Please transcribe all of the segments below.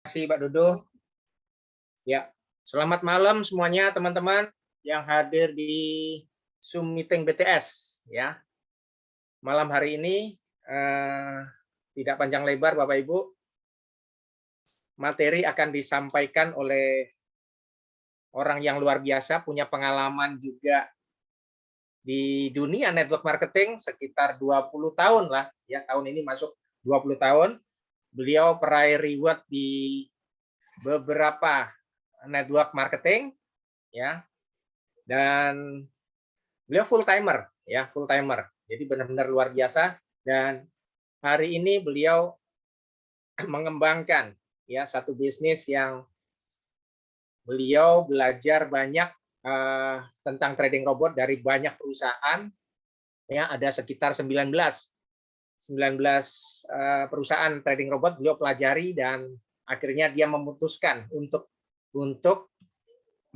Kasih Mbak Dodo. Ya, selamat malam semuanya teman-teman yang hadir di Zoom meeting BTS ya. Malam hari ini tidak panjang lebar Bapak Ibu, materi akan disampaikan oleh orang yang luar biasa, punya pengalaman juga di dunia network marketing sekitar 20 tahun lah ya. Tahun ini masuk 20 tahun. Beliau peraih reward di beberapa network marketing ya, dan beliau full timer ya, full timer. Jadi benar-benar luar biasa, dan hari ini beliau mengembangkan ya satu bisnis yang beliau belajar banyak tentang trading robot dari banyak perusahaan ya, ada sekitar 19 perusahaan trading robot beliau pelajari, dan akhirnya dia memutuskan untuk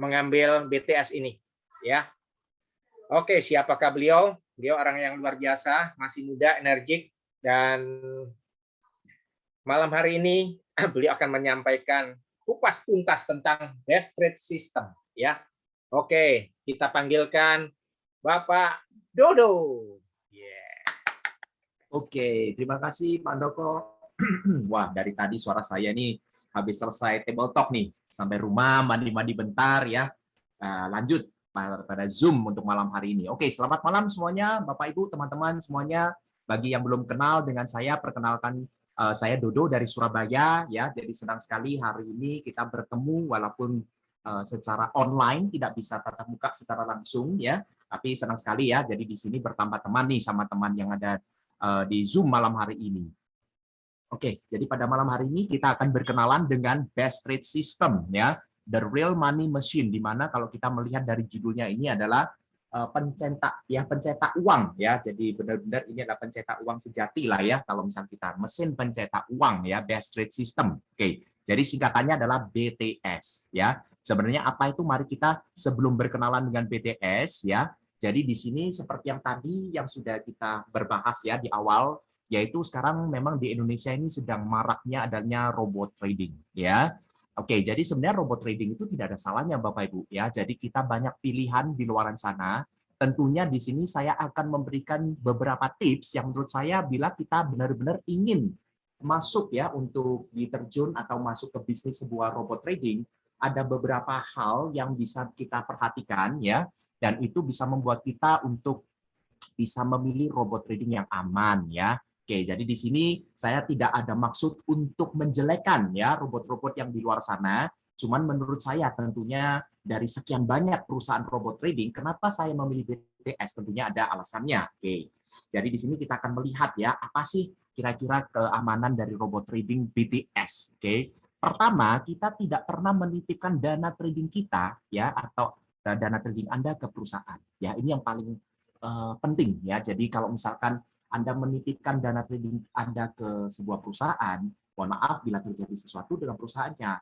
mengambil BTS ini ya. Oke, siapakah beliau? Beliau orang yang luar biasa, masih muda, energik, dan malam hari ini beliau akan menyampaikan kupas tuntas tentang best trade system ya. Oke, kita panggilkan Bapak Dodo. Yeah. Oke, terima kasih Pak Doko. Wah, dari tadi suara saya ini habis selesai table talk nih, sampai rumah mandi-mandi bentar ya. Lanjut pada Zoom untuk malam hari ini. Oke, selamat malam semuanya, Bapak Ibu, teman-teman semuanya. Bagi yang belum kenal dengan saya, perkenalkan saya Dodo dari Surabaya ya. Jadi senang sekali hari ini kita bertemu walaupun secara online, tidak bisa tatap muka secara langsung ya. Tapi senang sekali ya. Jadi di sini bertambah teman nih sama teman yang ada di Zoom malam hari ini. Oke, jadi pada malam hari ini kita akan berkenalan dengan best trade system ya, the real money machine, di mana kalau kita melihat dari judulnya ini adalah pencetak uang ya. Jadi benar-benar ini adalah pencetak uang sejati lah ya, kalau misalnya kita mesin pencetak uang ya, best trade system. Oke, jadi singkatannya adalah BTS ya. Sebenarnya apa itu? Mari kita sebelum berkenalan dengan BTS ya. Jadi di sini seperti yang tadi yang sudah kita berbahas ya di awal, yaitu sekarang memang di Indonesia ini sedang maraknya adanya robot trading ya. Oke, jadi sebenarnya robot trading itu tidak ada salahnya Bapak Ibu ya. Jadi kita banyak pilihan di luar sana. Tentunya di sini saya akan memberikan beberapa tips yang menurut saya bila kita benar-benar ingin masuk ya untuk diterjun atau masuk ke bisnis sebuah robot trading, ada beberapa hal yang bisa kita perhatikan ya, dan itu bisa membuat kita untuk bisa memilih robot trading yang aman ya. Oke, jadi di sini saya tidak ada maksud untuk menjelekan ya robot-robot yang di luar sana. Cuman menurut saya tentunya dari sekian banyak perusahaan robot trading, kenapa saya memilih BTS? Tentunya ada alasannya. Oke, jadi di sini kita akan melihat ya apa sih kira-kira keamanan dari robot trading BTS. Oke, pertama kita tidak pernah menitipkan dana trading kita ya atau dana trading Anda ke perusahaan. Ya, ini yang paling penting ya. Jadi kalau misalkan Anda menitipkan dana trading Anda ke sebuah perusahaan, mohon maaf bila terjadi sesuatu dengan perusahaannya,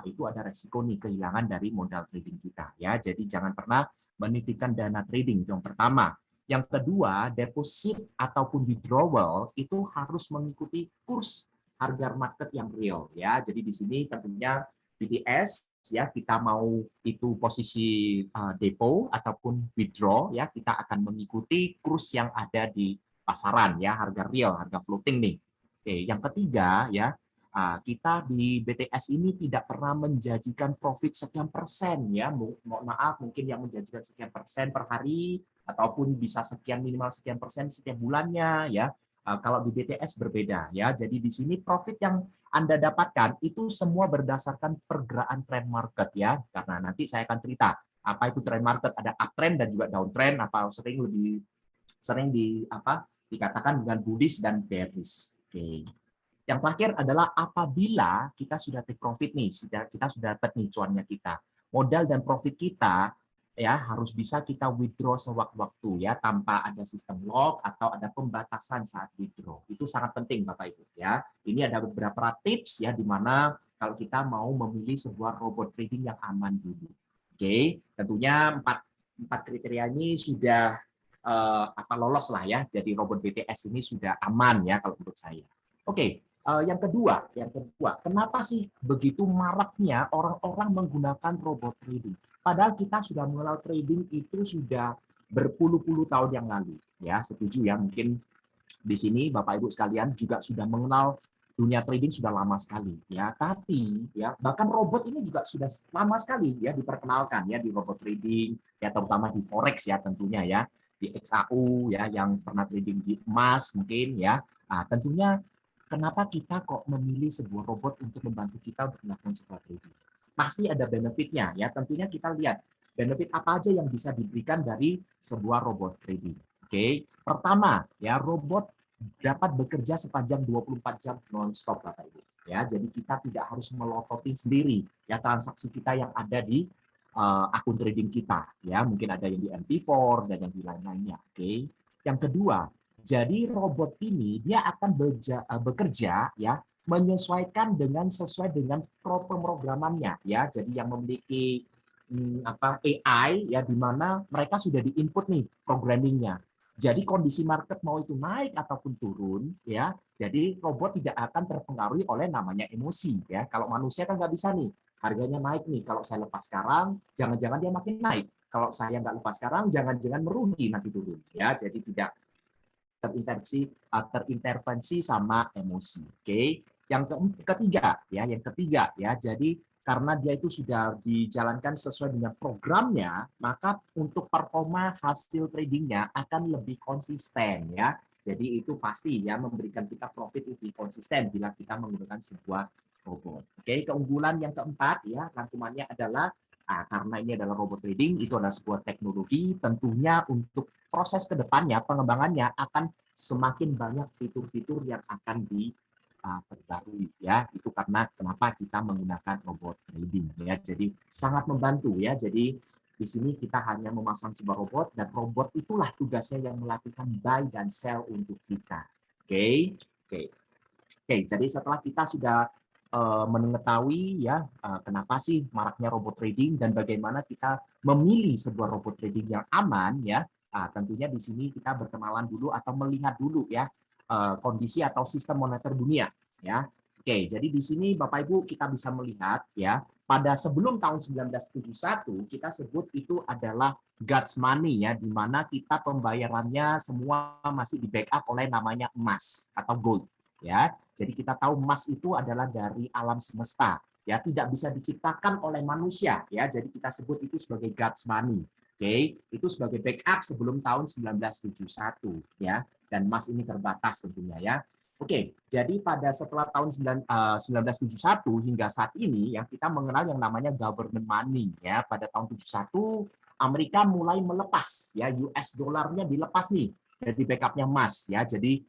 itu ada resiko nih kehilangan dari modal trading kita ya. Jadi jangan pernah menitipkan dana trading, yang pertama. Yang kedua, deposit ataupun withdrawal itu harus mengikuti kurs harga market yang real ya. Jadi di sini tentunya BTS ya, kita mau itu posisi depo ataupun withdraw ya, kita akan mengikuti kurs yang ada di pasaran ya, harga real, harga floating nih. Oke, yang ketiga ya, kita di BTS ini tidak pernah menjanjikan profit sekian persen ya. Mohon maaf, mungkin yang menjanjikan sekian persen per hari ataupun bisa sekian, minimal sekian persen setiap bulannya ya. Kalau di BTS berbeda ya. Jadi di sini profit yang Anda dapatkan itu semua berdasarkan pergerakan trend market ya. Karena nanti saya akan cerita apa itu trend market, ada uptrend dan juga downtrend, apa sering dikatakan dengan bullish dan bearish. Oke. Yang terakhir adalah apabila kita sudah take profit nih, kita sudah dapat nih cuannya kita. Modal dan profit kita ya harus bisa kita withdraw sewaktu-waktu ya, tanpa ada sistem lock atau ada pembatasan saat withdraw. Itu sangat penting Bapak Ibu ya. Ini ada beberapa tips ya, di mana kalau kita mau memilih sebuah robot trading yang aman dulu. Oke, tentunya empat kriteria ini sudah lolos lah ya. Jadi robot BTS ini sudah aman ya kalau menurut saya. Oke, Yang kedua, kenapa sih begitu maraknya orang-orang menggunakan robot trading? Padahal kita sudah mengenal trading itu sudah berpuluh-puluh tahun yang lalu. Ya, setuju ya. Mungkin di sini Bapak Ibu sekalian juga sudah mengenal dunia trading sudah lama sekali ya. Tapi ya bahkan robot ini juga sudah lama sekali ya diperkenalkan ya di robot trading ya, terutama di forex ya tentunya ya, di XAU ya yang pernah trading di emas mungkin ya. Nah, tentunya kenapa kita kok memilih sebuah robot untuk membantu kita untuk melakukan sebuah trading? Pasti ada benefitnya ya. Tentunya kita lihat benefit apa aja yang bisa diberikan dari sebuah robot trading. Oke, pertama ya robot dapat bekerja sepanjang 24 jam non-stop Bapak Ibu. Ya, jadi kita tidak harus melototin sendiri ya transaksi kita yang ada di akun trading kita ya, mungkin ada yang di MT4 dan yang di lain-lainnya. Oke. Yang kedua, jadi robot ini dia akan bekerja ya menyesuaikan sesuai dengan pemrogramannya ya. Jadi yang memiliki AI ya di mana mereka sudah diinput nih programmingnya. Jadi kondisi market mau itu naik ataupun turun ya. Jadi robot tidak akan terpengaruhi oleh namanya emosi ya. Kalau manusia kan nggak bisa nih, harganya naik nih. Kalau saya lepas sekarang, jangan-jangan dia makin naik. Kalau saya nggak lepas sekarang, jangan-jangan merugi nanti turun ya. Jadi tidak terintervensi sama emosi. Oke. Yang ketiga ya. Jadi karena dia itu sudah dijalankan sesuai dengan programnya, maka untuk performa hasil tradingnya akan lebih konsisten ya. Jadi itu pasti ya memberikan kita profit lebih konsisten bila kita menggunakan sebuah robot. Oke, keunggulan yang keempat ya rangkumannya adalah karena ini adalah robot trading, itu adalah sebuah teknologi, tentunya untuk proses kedepannya pengembangannya akan semakin banyak fitur-fitur yang akan diperbarui ya. Itu karena kenapa kita menggunakan robot trading ya. Jadi sangat membantu ya. Jadi di sini kita hanya memasang sebuah robot dan robot itulah tugasnya yang melakukan buy dan sell untuk kita. Oke. Oke, jadi setelah kita sudah mengetahui ya kenapa sih maraknya robot trading dan bagaimana kita memilih sebuah robot trading yang aman ya. Tentunya di sini kita berkenalan dulu atau melihat dulu ya kondisi atau sistem moneter dunia ya. Oke, jadi di sini Bapak Ibu kita bisa melihat ya pada sebelum tahun 1971 kita sebut itu adalah God's money ya, di mana kita pembayarannya semua masih di backup oleh namanya emas atau gold ya. Jadi kita tahu emas itu adalah dari alam semesta, ya tidak bisa diciptakan oleh manusia, ya. Jadi kita sebut itu sebagai God's money. Oke, itu sebagai backup sebelum tahun 1971, ya. Dan emas ini terbatas tentunya, ya. Oke, jadi setelah tahun 1971 hingga saat ini, yang kita mengenal yang namanya government money, ya. Pada tahun 71 Amerika mulai melepas, ya US dolarnya dilepas nih dari backupnya emas, ya. Jadi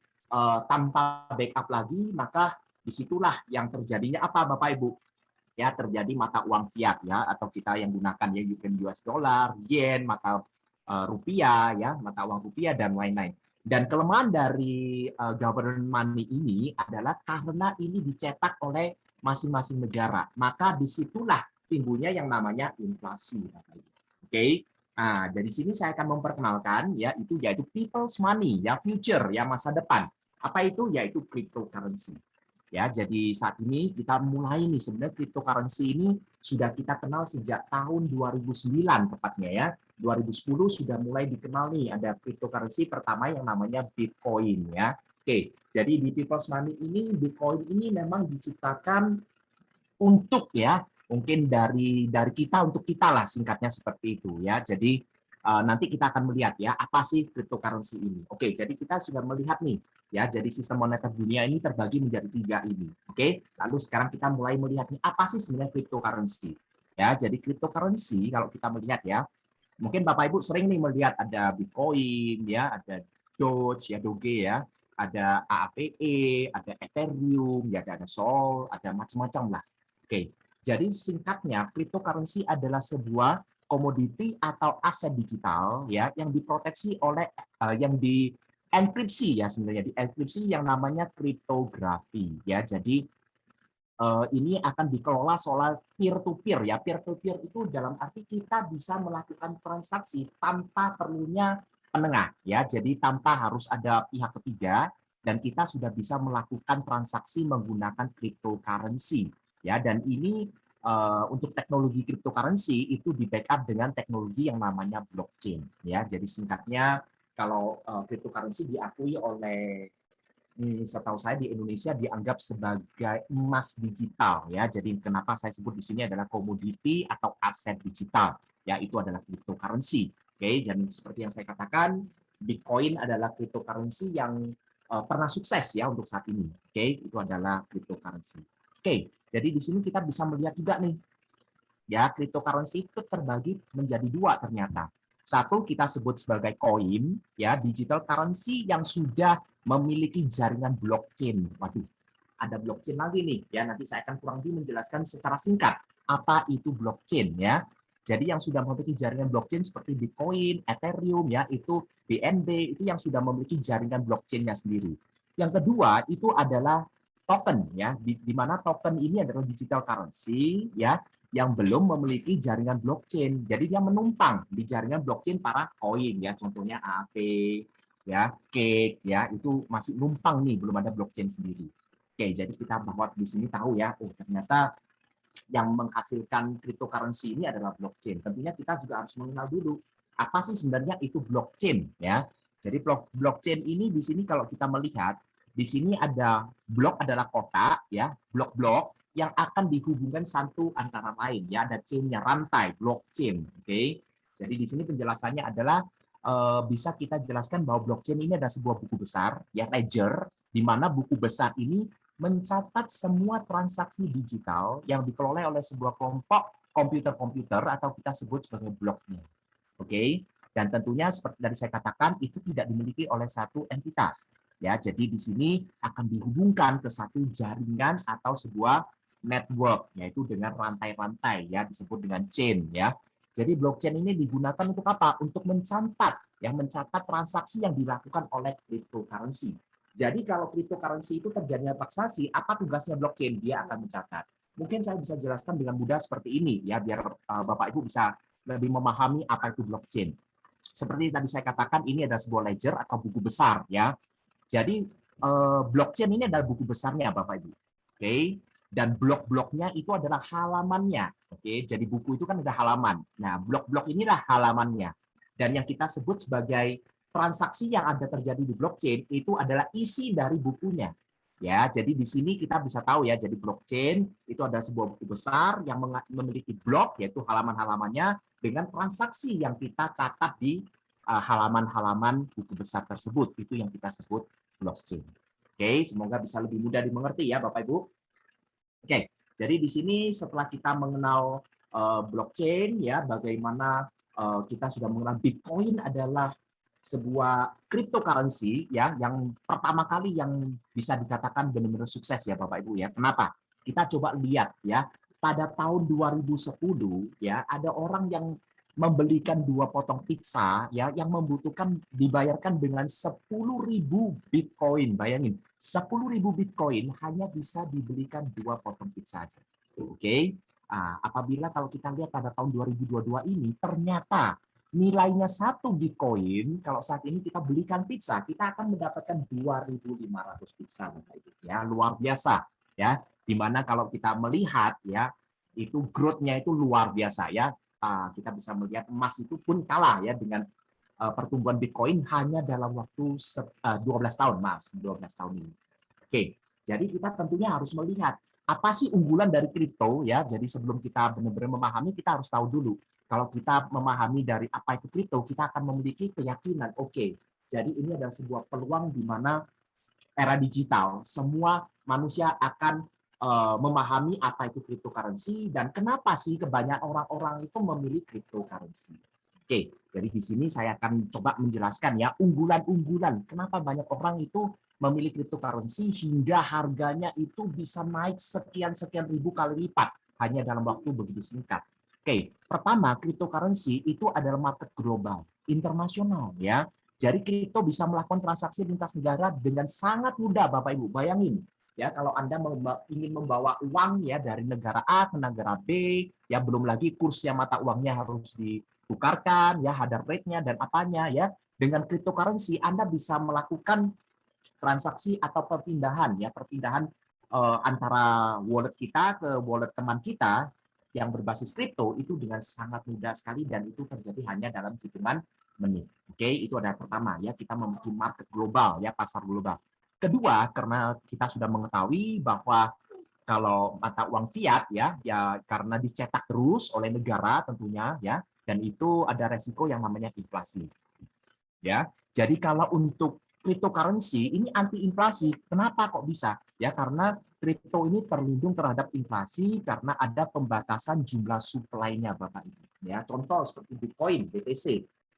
tanpa backup lagi, maka disitulah yang terjadinya apa Bapak Ibu? Ya terjadi mata uang fiat ya, atau kita yang gunakan ya US dollar, yen, mata rupiah ya, mata uang rupiah dan lain-lain. Dan kelemahan dari government money ini adalah karena ini dicetak oleh masing-masing negara, maka disitulah timbulnya yang namanya inflasi. Oke. Nah, dari sini saya akan memperkenalkan yaitu people's money ya, future ya, masa depan. Apa itu? Yaitu cryptocurrency. Ya, jadi saat ini kita mulai nih sebenarnya cryptocurrency ini sudah kita kenal sejak tahun 2009 tepatnya ya. 2010 sudah mulai dikenal nih ada cryptocurrency pertama yang namanya Bitcoin ya. Oke, jadi di people's money ini Bitcoin ini memang diciptakan untuk ya mungkin dari kita untuk kita lah singkatnya seperti itu ya. Jadi nanti kita akan melihat ya apa sih cryptocurrency ini. Oke, jadi kita sudah melihat nih ya. Jadi sistem moneter dunia ini terbagi menjadi 3 ini. Oke, lalu sekarang kita mulai melihat nih apa sih sebenarnya cryptocurrency. Ya, jadi cryptocurrency kalau kita melihat ya, mungkin Bapak Ibu sering nih melihat ada Bitcoin ya, ada Doge ya, ada AAVE, ada Ethereum, ya ada Sol, ada macam-macam lah. Oke, jadi singkatnya cryptocurrency adalah sebuah komoditi atau aset digital ya yang diproteksi oleh yang dienkripsi ya, sebenarnya dienkripsi yang namanya kriptografi ya. Jadi ini akan dikelola soal peer to peer ya. Peer to peer itu dalam arti kita bisa melakukan transaksi tanpa perlunya penengah ya. Jadi tanpa harus ada pihak ketiga, dan kita sudah bisa melakukan transaksi menggunakan cryptocurrency ya, dan ini untuk teknologi cryptocurrency itu di backup dengan teknologi yang namanya blockchain ya. Jadi singkatnya kalau cryptocurrency diakui oleh setahu saya di Indonesia dianggap sebagai emas digital ya. Jadi kenapa saya sebut di sini adalah komoditi atau aset digital ya, itu adalah cryptocurrency. Oke, dan seperti yang saya katakan, Bitcoin adalah cryptocurrency yang pernah sukses ya untuk saat ini. Oke, itu adalah cryptocurrency. Oke, jadi di sini kita bisa melihat juga nih ya, cryptocurrency itu terbagi menjadi dua ternyata. Satu kita sebut sebagai koin, ya, digital currency yang sudah memiliki jaringan blockchain. Waduh, ada blockchain lagi nih, ya. Nanti saya akan kurang lebih menjelaskan secara singkat apa itu blockchain, ya. Jadi yang sudah memiliki jaringan blockchain seperti Bitcoin, Ethereum, ya, itu BNB, itu yang sudah memiliki jaringan blockchain-nya sendiri. Yang kedua itu adalah token, ya, di mana token ini adalah digital currency, ya, yang belum memiliki jaringan blockchain. Jadi dia menumpang di jaringan blockchain para koin ya, contohnya AAV, ya, Cake ya, itu masih numpang nih, belum ada blockchain sendiri. Oke, jadi kita bahwa di sini tahu ya, oh ternyata yang menghasilkan cryptocurrency ini adalah blockchain. Tentunya kita juga harus mengenal dulu apa sih sebenarnya itu blockchain ya. Jadi blockchain ini di sini kalau kita melihat di sini ada blok adalah kotak ya, blok-blok yang akan dihubungkan satu antara lain ya, ada chain-nya, rantai blockchain. Oke. Jadi di sini penjelasannya adalah bisa kita jelaskan bahwa blockchain ini adalah sebuah buku besar ya, ledger, di mana buku besar ini mencatat semua transaksi digital yang dikelola oleh sebuah kelompok komputer-komputer atau kita sebut sebagai bloknya. Oke. Dan tentunya seperti tadi saya katakan itu tidak dimiliki oleh satu entitas. Ya, jadi di sini akan dihubungkan ke satu jaringan atau sebuah network, yaitu dengan rantai-rantai ya, disebut dengan chain ya. Jadi blockchain ini digunakan untuk apa? Untuk mencatat transaksi yang dilakukan oleh cryptocurrency. Jadi kalau cryptocurrency itu terjadinya transaksi, apa tugasnya blockchain? Dia akan mencatat. Mungkin saya bisa jelaskan dengan mudah seperti ini ya, biar Bapak Ibu bisa lebih memahami apa itu blockchain. Seperti tadi saya katakan, ini adalah sebuah ledger atau buku besar ya. Jadi blockchain ini adalah buku besarnya Bapak Ibu. Oke. Dan blok-bloknya itu adalah halamannya. Oke, jadi buku itu kan ada halaman. Nah, blok-blok inilah halamannya. Dan yang kita sebut sebagai transaksi yang ada terjadi di blockchain itu adalah isi dari bukunya. Ya, jadi di sini kita bisa tahu ya, jadi blockchain itu adalah sebuah buku besar yang memiliki blok, yaitu halaman-halamannya dengan transaksi yang kita catat di halaman-halaman buku besar tersebut. Itu yang kita sebut blockchain. Oke, semoga bisa lebih mudah dimengerti ya Bapak Ibu. Oke, jadi di sini setelah kita mengenal blockchain ya, bagaimana kita sudah mengenal Bitcoin adalah sebuah cryptocurrency ya, yang pertama kali yang bisa dikatakan benar-benar sukses ya Bapak Ibu ya. Kenapa? Kita coba lihat ya, pada tahun 2010 ya, ada orang yang membelikan 2 potong pizza ya, yang membutuhkan dibayarkan dengan 10.000 Bitcoin. Bayangin, 10.000 Bitcoin hanya bisa dibelikan 2 potong pizza saja. Oke. Apabila kalau kita lihat pada tahun 2022 ini, ternyata nilainya 1 Bitcoin, kalau saat ini kita belikan pizza, kita akan mendapatkan 2.500 pizza. Ya, luar biasa. Ya, dimana kalau kita melihat ya, itu growth-nya itu luar biasa ya. Kita bisa melihat emas itu pun kalah ya dengan pertumbuhan Bitcoin hanya dalam waktu 12 tahun, 12 tahun ini. Oke, jadi kita tentunya harus melihat apa sih unggulan dari kripto ya. Jadi sebelum kita benar-benar memahami, kita harus tahu dulu. Kalau kita memahami dari apa itu kripto, kita akan memiliki keyakinan, oke, jadi ini adalah sebuah peluang di mana era digital, semua manusia akan memahami apa itu cryptocurrency dan kenapa sih kebanyakan orang-orang itu memilih cryptocurrency. Oke, jadi di sini saya akan coba menjelaskan ya unggulan-unggulan kenapa banyak orang itu memilih cryptocurrency hingga harganya itu bisa naik sekian-sekian ribu kali lipat hanya dalam waktu begitu singkat. Oke, pertama cryptocurrency itu adalah market global, internasional ya. Jadi kripto bisa melakukan transaksi lintas negara dengan sangat mudah Bapak Ibu. Bayangin ya, kalau Anda ingin membawa uang ya dari negara A ke negara B, ya belum lagi kursnya mata uangnya harus ditukarkan, ya hadar rate-nya dan apanya ya. Dengan cryptocurrency Anda bisa melakukan transaksi atau perpindahan ya, perpindahan antara wallet kita ke wallet teman kita yang berbasis kripto itu dengan sangat mudah sekali dan itu terjadi hanya dalam hitungan menit. Oke, itu adalah pertama ya, kita memiliki market global ya, pasar global. Kedua, karena kita sudah mengetahui bahwa kalau mata uang fiat ya karena dicetak terus oleh negara tentunya ya, dan itu ada resiko yang namanya inflasi. Ya. Jadi kalau untuk cryptocurrency ini anti inflasi. Kenapa kok bisa? Ya karena kripto ini terlindung terhadap inflasi karena ada pembatasan jumlah supply-nya Bapak Ibu. Ya, contoh seperti Bitcoin, BTC,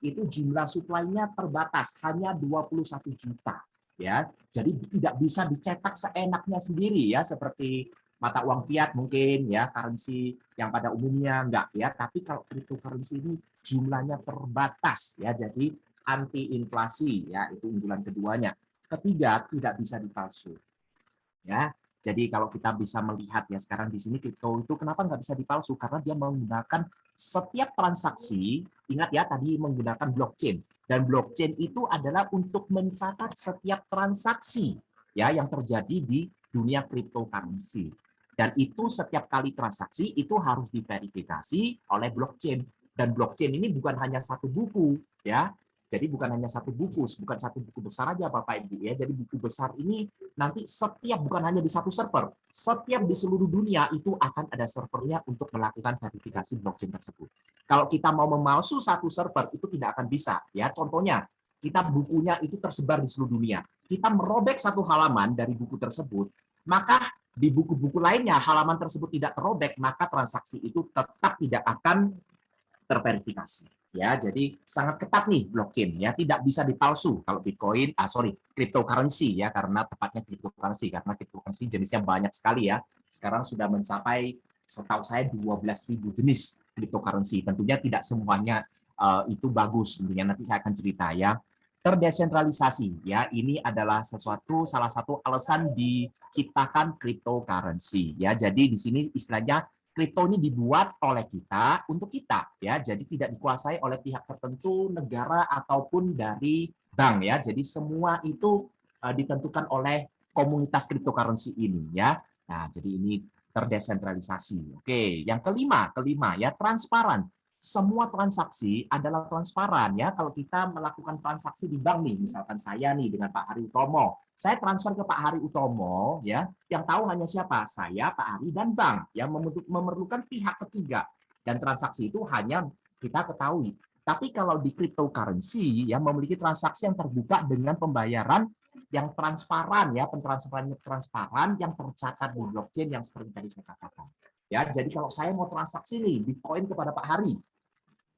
itu jumlah supply-nya terbatas hanya 21 juta. Ya, jadi tidak bisa dicetak seenaknya sendiri ya seperti mata uang fiat mungkin ya, currency yang pada umumnya enggak ya, tapi kalau cryptocurrency ini jumlahnya terbatas ya. Jadi anti inflasi ya, itu unggulan keduanya. Ketiga, tidak bisa dipalsu. Ya. Jadi kalau kita bisa melihat ya sekarang di sini kripto itu kenapa nggak bisa dipalsu? Karena dia menggunakan setiap transaksi, ingat ya tadi menggunakan blockchain. Dan blockchain itu adalah untuk mencatat setiap transaksi ya yang terjadi di dunia cryptocurrency. Dan itu setiap kali transaksi itu harus diverifikasi oleh blockchain. Dan blockchain ini bukan hanya satu buku ya. Jadi bukan hanya satu buku, bukan satu buku besar aja Bapak Ibu ya. Jadi buku besar ini nanti setiap bukan hanya di satu server, setiap di seluruh dunia itu akan ada servernya untuk melakukan verifikasi blockchain tersebut. Kalau kita mau memalsu satu server itu tidak akan bisa ya. Contohnya kita bukunya itu tersebar di seluruh dunia. Kita merobek satu halaman dari buku tersebut, maka di buku-buku lainnya halaman tersebut tidak terrobek, maka transaksi itu tetap tidak akan terverifikasi. Ya, jadi sangat ketat nih blockchain ya, tidak bisa dipalsu kalau Bitcoin, cryptocurrency ya, karena tepatnya cryptocurrency karena cryptocurrency jenisnya banyak sekali ya. Sekarang sudah mencapai setahu saya 12.000 jenis cryptocurrency. Tentunya tidak semuanya itu bagus, tentunya nanti saya akan cerita ya. Terdesentralisasi ya, ini adalah salah satu alasan diciptakan cryptocurrency ya. Jadi di sini istilahnya kripto ini dibuat oleh kita untuk kita ya, jadi tidak dikuasai oleh pihak tertentu, negara ataupun dari bank ya. Jadi semua itu ditentukan oleh komunitas cryptocurrency ini ya. Nah, jadi ini terdesentralisasi. Oke, yang kelima ya transparan. Semua transaksi adalah transparan ya. Kalau kita melakukan transaksi di bank nih, misalkan saya nih dengan Pak Hari Utomo, saya transfer ke Pak Hari Utomo ya, yang tahu hanya siapa? Saya, Pak Hari, dan bank yang memerlukan pihak ketiga. Dan transaksi itu hanya kita ketahui. Tapi kalau di cryptocurrency yang memiliki transaksi yang terbuka dengan pembayaran yang transparan ya, transparan yang tercatat di blockchain yang seperti tadi saya katakan. Ya, jadi kalau saya mau transaksi nih Bitcoin kepada Pak Hari,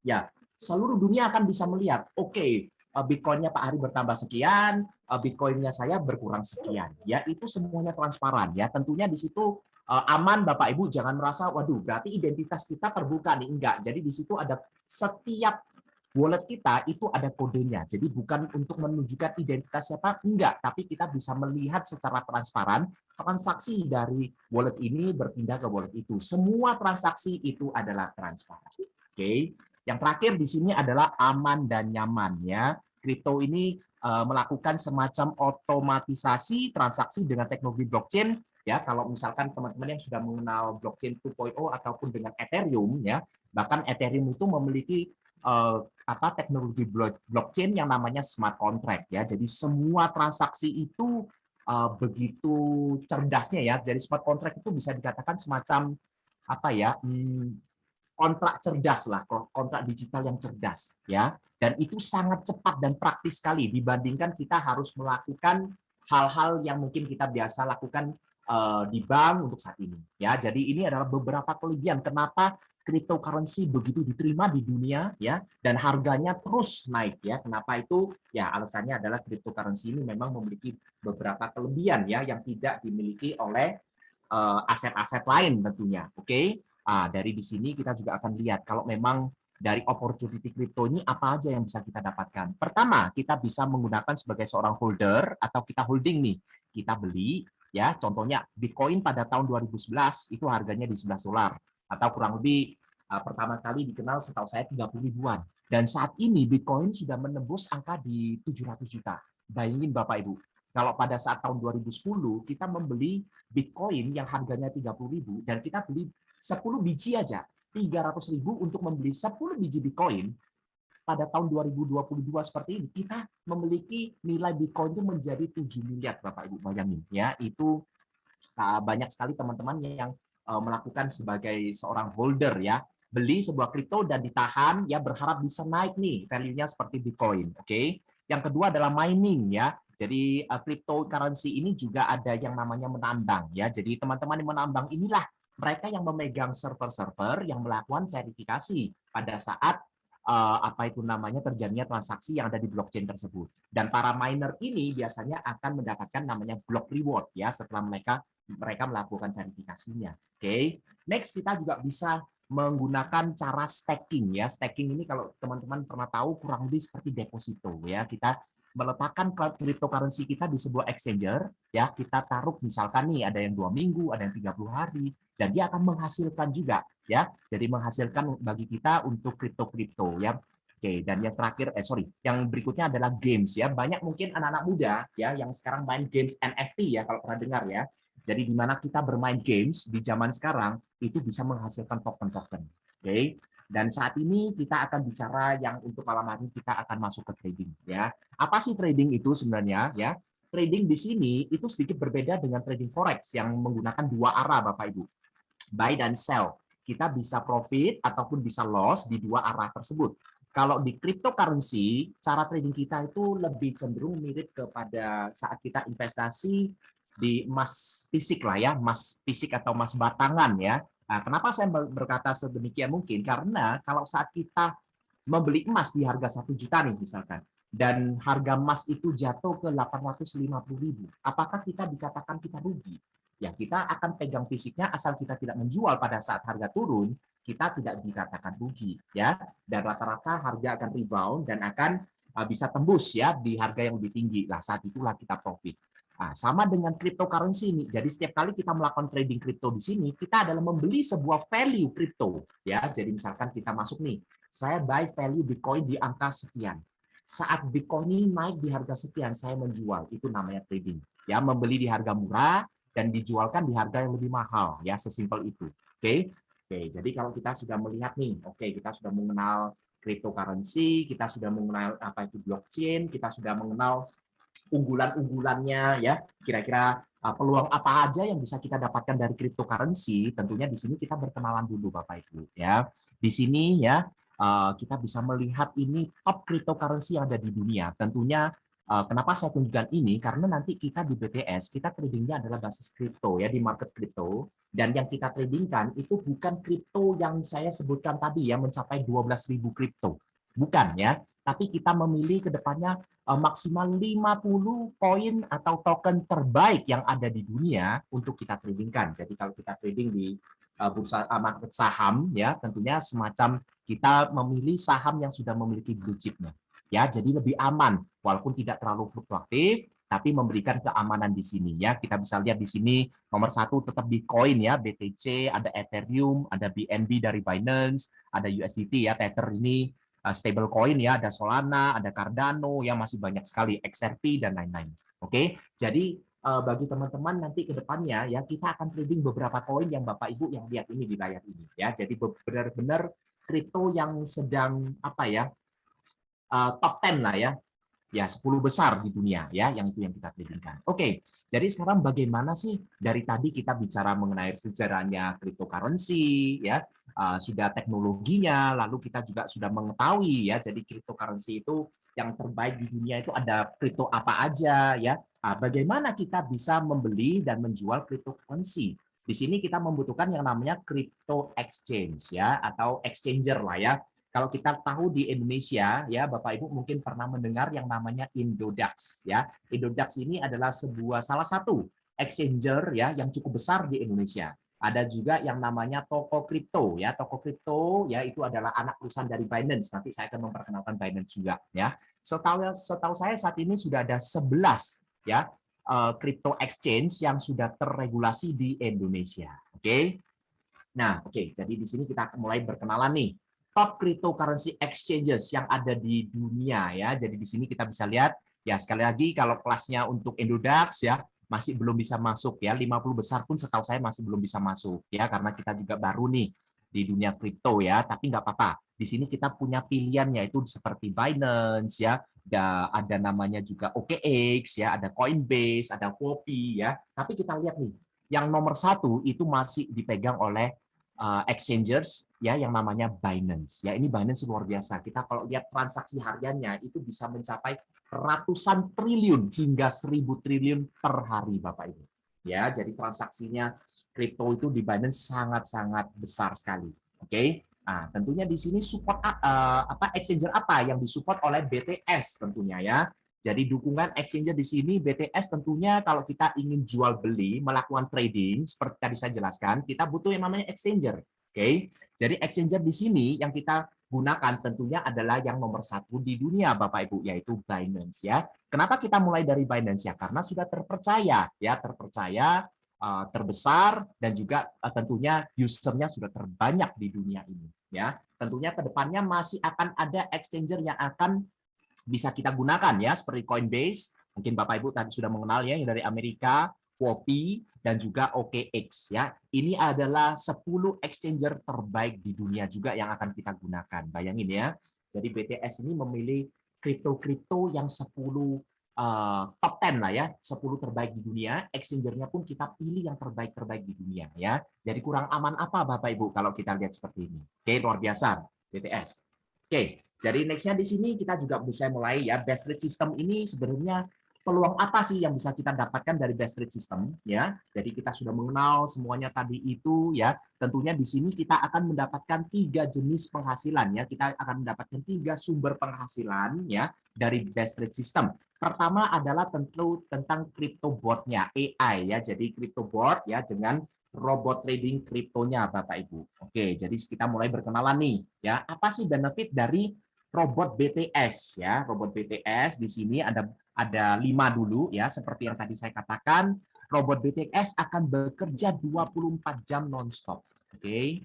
ya seluruh dunia akan bisa melihat, oke, Bitcoin-nya Pak Hari bertambah sekian, Bitcoin-nya saya berkurang sekian. Ya, itu semuanya transparan ya. Tentunya di situ aman Bapak Ibu, jangan merasa waduh berarti identitas kita terbuka nih, enggak. Jadi di situ ada setiap wallet kita itu ada kodenya. Jadi bukan untuk menunjukkan identitas siapa, enggak, tapi kita bisa melihat secara transparan transaksi dari wallet ini berpindah ke wallet itu. Semua transaksi itu adalah transparan. Oke. Yang terakhir di sini adalah aman dan nyaman ya. Kripto ini melakukan semacam otomatisasi transaksi dengan teknologi blockchain ya. Kalau misalkan teman-teman yang sudah mengenal blockchain 2.0 ataupun dengan Ethereum ya, bahkan Ethereum itu memiliki teknologi blockchain yang namanya smart contract ya. Jadi semua transaksi itu begitu cerdasnya ya. Jadi smart contract itu bisa dikatakan semacam kontrak cerdas lah, kontrak digital yang cerdas ya. Dan itu sangat cepat dan praktis sekali dibandingkan kita harus melakukan hal-hal yang mungkin kita biasa lakukan di bank untuk saat ini ya. Jadi ini adalah beberapa kelebihan kenapa cryptocurrency begitu diterima di dunia ya, dan harganya terus naik ya. Kenapa itu? Ya alasannya adalah cryptocurrency ini memang memiliki beberapa kelebihan ya yang tidak dimiliki oleh aset-aset lain tentunya. Oke. Dari di sini kita juga akan lihat kalau memang dari opportunity crypto ini apa aja yang bisa kita dapatkan. Pertama, kita bisa menggunakan sebagai seorang holder atau kita holding nih. Kita beli ya, contohnya Bitcoin pada tahun 2011 itu harganya di $11 atau kurang lebih pertama kali dikenal setahu saya 30 ribuan. Dan saat ini Bitcoin sudah menembus angka di 700 juta. Bayangin Bapak Ibu, Kalau pada saat tahun 2010 kita membeli Bitcoin yang harganya 30.000 dan kita beli 10 biji aja, 300.000 untuk membeli 10 biji Bitcoin. Pada tahun 2022 seperti ini, kita memiliki nilai Bitcoin itu menjadi 7 miliar, Bapak Ibu bayangin ya. Itu banyak sekali teman-teman yang melakukan sebagai seorang holder ya, beli sebuah kripto dan ditahan ya, berharap bisa naik nih value-nya seperti Bitcoin. Oke. Yang kedua adalah mining ya. Jadi cryptocurrency ini juga ada yang namanya menambang ya. Jadi teman-teman yang menambang inilah mereka yang memegang server-server yang melakukan verifikasi pada saat apa itu namanya terjadinya transaksi yang ada di blockchain tersebut. Dan para miner ini biasanya akan mendapatkan namanya block reward ya setelah mereka melakukan verifikasinya. Oke. Next kita juga bisa menggunakan cara staking ya. Staking ini kalau teman-teman pernah tahu kurang lebih seperti deposito ya. Kita meletakkan cryptocurrency kita di sebuah exchanger ya, kita taruh misalkan nih ada yang 2 minggu, ada yang 30 hari dan dia akan menghasilkan juga ya. Jadi menghasilkan bagi kita untuk kripto ya. Oke, dan yang terakhir yang berikutnya adalah games ya. Banyak mungkin anak-anak muda ya yang sekarang main games NFT ya kalau pernah dengar ya. Jadi di mana kita bermain games di zaman sekarang itu bisa menghasilkan token-token. Oke. Dan saat ini kita akan bicara yang untuk malam hari kita akan masuk ke trading ya. Apa sih trading itu sebenarnya ya? Trading di sini itu sedikit berbeda dengan trading forex yang menggunakan dua arah Bapak Ibu. Buy dan sell. Kita bisa profit ataupun bisa loss di dua arah tersebut. Kalau di cryptocurrency, cara trading kita itu lebih cenderung mirip kepada saat kita investasi di emas fisik lah ya, emas fisik atau emas batangan ya. Nah, kenapa saya berkata sedemikian mungkin? Karena kalau saat kita membeli emas di harga 1 juta nih misalkan, dan harga emas itu jatuh ke 850.000, apakah kita dikatakan kita rugi? Ya, kita akan pegang fisiknya asal kita tidak menjual pada saat harga turun, kita tidak dikatakan rugi ya. Dan rata-rata harga akan rebound dan akan bisa tembus ya di harga yang lebih tinggi. Lah saat itulah kita profit. Nah, sama dengan cryptocurrency ini. Jadi setiap kali kita melakukan trading kripto di sini, kita adalah membeli sebuah value kripto ya. Jadi misalkan kita masuk nih, saya buy value Bitcoin di angka sekian. Saat Bitcoin ini naik di harga sekian, saya menjual. Itu namanya trading. Ya, membeli di harga murah dan dijualkan di harga yang lebih mahal. Ya, sesimpel itu. Oke. Oke, jadi kalau kita sudah melihat nih, oke, kita sudah mengenal cryptocurrency, kita sudah mengenal apa itu blockchain, kita sudah mengenal unggulan-unggulannya ya, kira-kira peluang apa aja yang bisa kita dapatkan dari cryptocurrency. Tentunya di sini kita berkenalan dulu Bapak Ibu ya. Di sini ya kita bisa melihat ini top cryptocurrency yang ada di dunia. Tentunya kenapa saya tunjukkan ini karena nanti kita di BTS kita tradingnya adalah basis kripto ya, di market kripto, dan yang kita tradingkan itu bukan kripto yang saya sebutkan tadi ya mencapai 12.000 kripto. Bukan ya, tapi kita memilih ke depannya maksimal 50 koin atau token terbaik yang ada di dunia untuk kita tradingkan. Jadi kalau kita trading di bursa market saham ya, tentunya semacam kita memilih saham yang sudah memiliki blue chip-nya. Ya, jadi lebih aman walaupun tidak terlalu fluktuatif tapi memberikan keamanan di sini ya. Kita bisa lihat di sini nomor 1 tetap Bitcoin ya, BTC, ada Ethereum, ada BNB dari Binance, ada USDT ya, Tether ini stable coin ya, ada Solana, ada Cardano, ya masih banyak sekali, XRP dan lain-lain. Oke, jadi bagi teman-teman nanti ke depannya ya kita akan trading beberapa koin yang Bapak Ibu yang lihat ini di layar ini ya. Jadi benar-benar kripto yang sedang apa ya top 10 lah ya. Ya, 10 besar di dunia ya, yang itu yang kita tradingkan. Oke, jadi sekarang bagaimana sih dari tadi kita bicara mengenai sejarahnya cryptocurrency ya, sudah teknologinya, lalu kita juga sudah mengetahui ya, jadi cryptocurrency itu yang terbaik di dunia itu ada kripto apa aja ya. Bagaimana kita bisa membeli dan menjual cryptocurrency? Di sini kita membutuhkan yang namanya crypto exchange ya, atau exchanger lah ya. Kalau kita tahu di Indonesia ya Bapak Ibu mungkin pernah mendengar yang namanya Indodax ya. Indodax ini adalah salah satu exchanger ya yang cukup besar di Indonesia. Ada juga yang namanya Toko Kripto ya. Toko Kripto ya itu adalah anak perusahaan dari Binance. Nanti saya akan memperkenalkan Binance juga ya. Setahu saya saat ini sudah ada 11 ya crypto exchange yang sudah terregulasi di Indonesia. Oke. Nah, oke. Jadi di sini kita mulai berkenalan nih top cryptocurrency exchanges yang ada di dunia ya. Jadi di sini kita bisa lihat Ya, sekali lagi kalau kelasnya untuk Indodax ya masih belum bisa masuk ya, 50 besar pun setahu saya masih belum bisa masuk ya, karena kita juga baru nih di dunia kripto ya, tapi nggak apa-apa. Di sini kita punya pilihan yaitu seperti Binance ya, ada namanya juga OKX ya, ada Coinbase, ada Huobi ya. Tapi kita lihat nih, yang nomor satu itu masih dipegang oleh exchangers ya yang namanya Binance. Ya, ini Binance luar biasa. Kita kalau lihat transaksi hariannya itu bisa mencapai ratusan triliun hingga 1.000 triliun per hari, Bapak Ibu. Ya, jadi transaksinya kripto itu di Binance sangat-sangat besar sekali. Oke. Nah, tentunya di sini support exchanger apa yang disupport oleh BTS tentunya ya. Jadi dukungan exchanger di sini BTS tentunya kalau kita ingin jual beli, melakukan trading seperti tadi saya jelaskan, kita butuh yang namanya exchanger. Oke. Jadi exchanger di sini yang kita gunakan tentunya adalah yang nomor satu di dunia, Bapak Ibu, yaitu Binance ya. Kenapa kita mulai dari Binance ya? Karena sudah terpercaya ya, terpercaya, terbesar, dan juga tentunya usernya sudah terbanyak di dunia ini ya. Tentunya kedepannya masih akan ada exchanger yang akan bisa kita gunakan ya, seperti Coinbase, mungkin Bapak Ibu tadi sudah mengenal ya, yang dari Amerika, Huobi, dan juga OKX ya. Ini adalah 10 exchanger terbaik di dunia juga yang akan kita gunakan. Bayangin ya. Jadi BTS ini memilih kripto-kripto yang 10 top 10 lah ya, 10 terbaik di dunia. Exchangernya pun kita pilih yang terbaik-terbaik di dunia ya. Jadi kurang aman apa Bapak Ibu kalau kita lihat seperti ini. Oke, luar biasa BTS. Oke, jadi next-nya di sini kita juga bisa mulai ya, best rate system ini sebenarnya peluang apa sih yang bisa kita dapatkan dari best rate system ya. Jadi kita sudah mengenal semuanya tadi itu ya. Tentunya di sini kita akan mendapatkan 3 jenis penghasilan ya. Kita akan mendapatkan 3 sumber penghasilan ya dari best rate system. Pertama adalah tentu tentang crypto board-nya AI ya. Jadi crypto board ya dengan robot trading kriptonya Bapak Ibu. Oke, jadi kita mulai berkenalan nih ya. Apa sih benefit dari robot BTS ya? Robot BTS di sini ada 5 dulu ya, seperti yang tadi saya katakan, robot BTS akan bekerja 24 jam nonstop. Oke.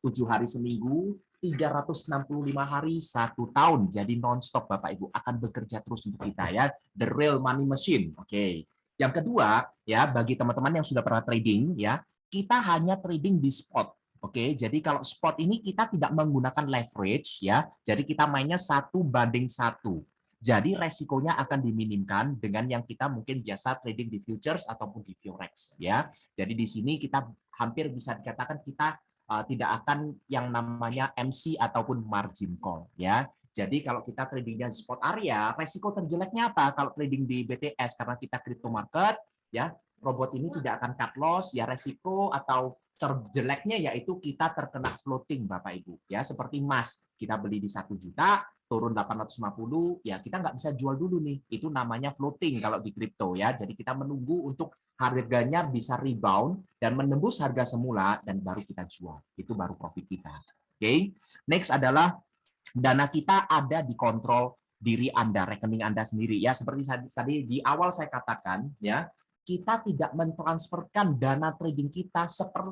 7 hari seminggu, 365 hari 1 tahun. Jadi nonstop Bapak Ibu akan bekerja terus untuk kita ya. The real money machine. Oke. Yang kedua, ya bagi teman-teman yang sudah pernah trading ya, kita hanya trading di spot. Oke, jadi kalau spot ini kita tidak menggunakan leverage ya. Jadi kita mainnya 1:1. Jadi resikonya akan diminimkan dengan yang kita mungkin biasa trading di futures ataupun di forex ya. Jadi di sini kita hampir bisa dikatakan kita tidak akan yang namanya MC ataupun margin call ya. Jadi kalau kita tradingnya di spot area, resiko terjeleknya apa? Kalau trading di BTS karena kita crypto market, ya robot ini tidak akan cut loss, ya resiko atau terjeleknya yaitu kita terkena floating Bapak Ibu. Ya seperti emas, kita beli di 1 juta, turun 850, ya kita nggak bisa jual dulu nih. Itu namanya floating kalau di kripto ya. Jadi kita menunggu untuk harganya bisa rebound dan menembus harga semula dan baru kita jual. Itu baru profit kita. Oke. Next adalah dana kita ada di kontrol diri Anda, rekening Anda sendiri ya. Seperti tadi di awal saya katakan ya, kita tidak mentransferkan dana trading kita 1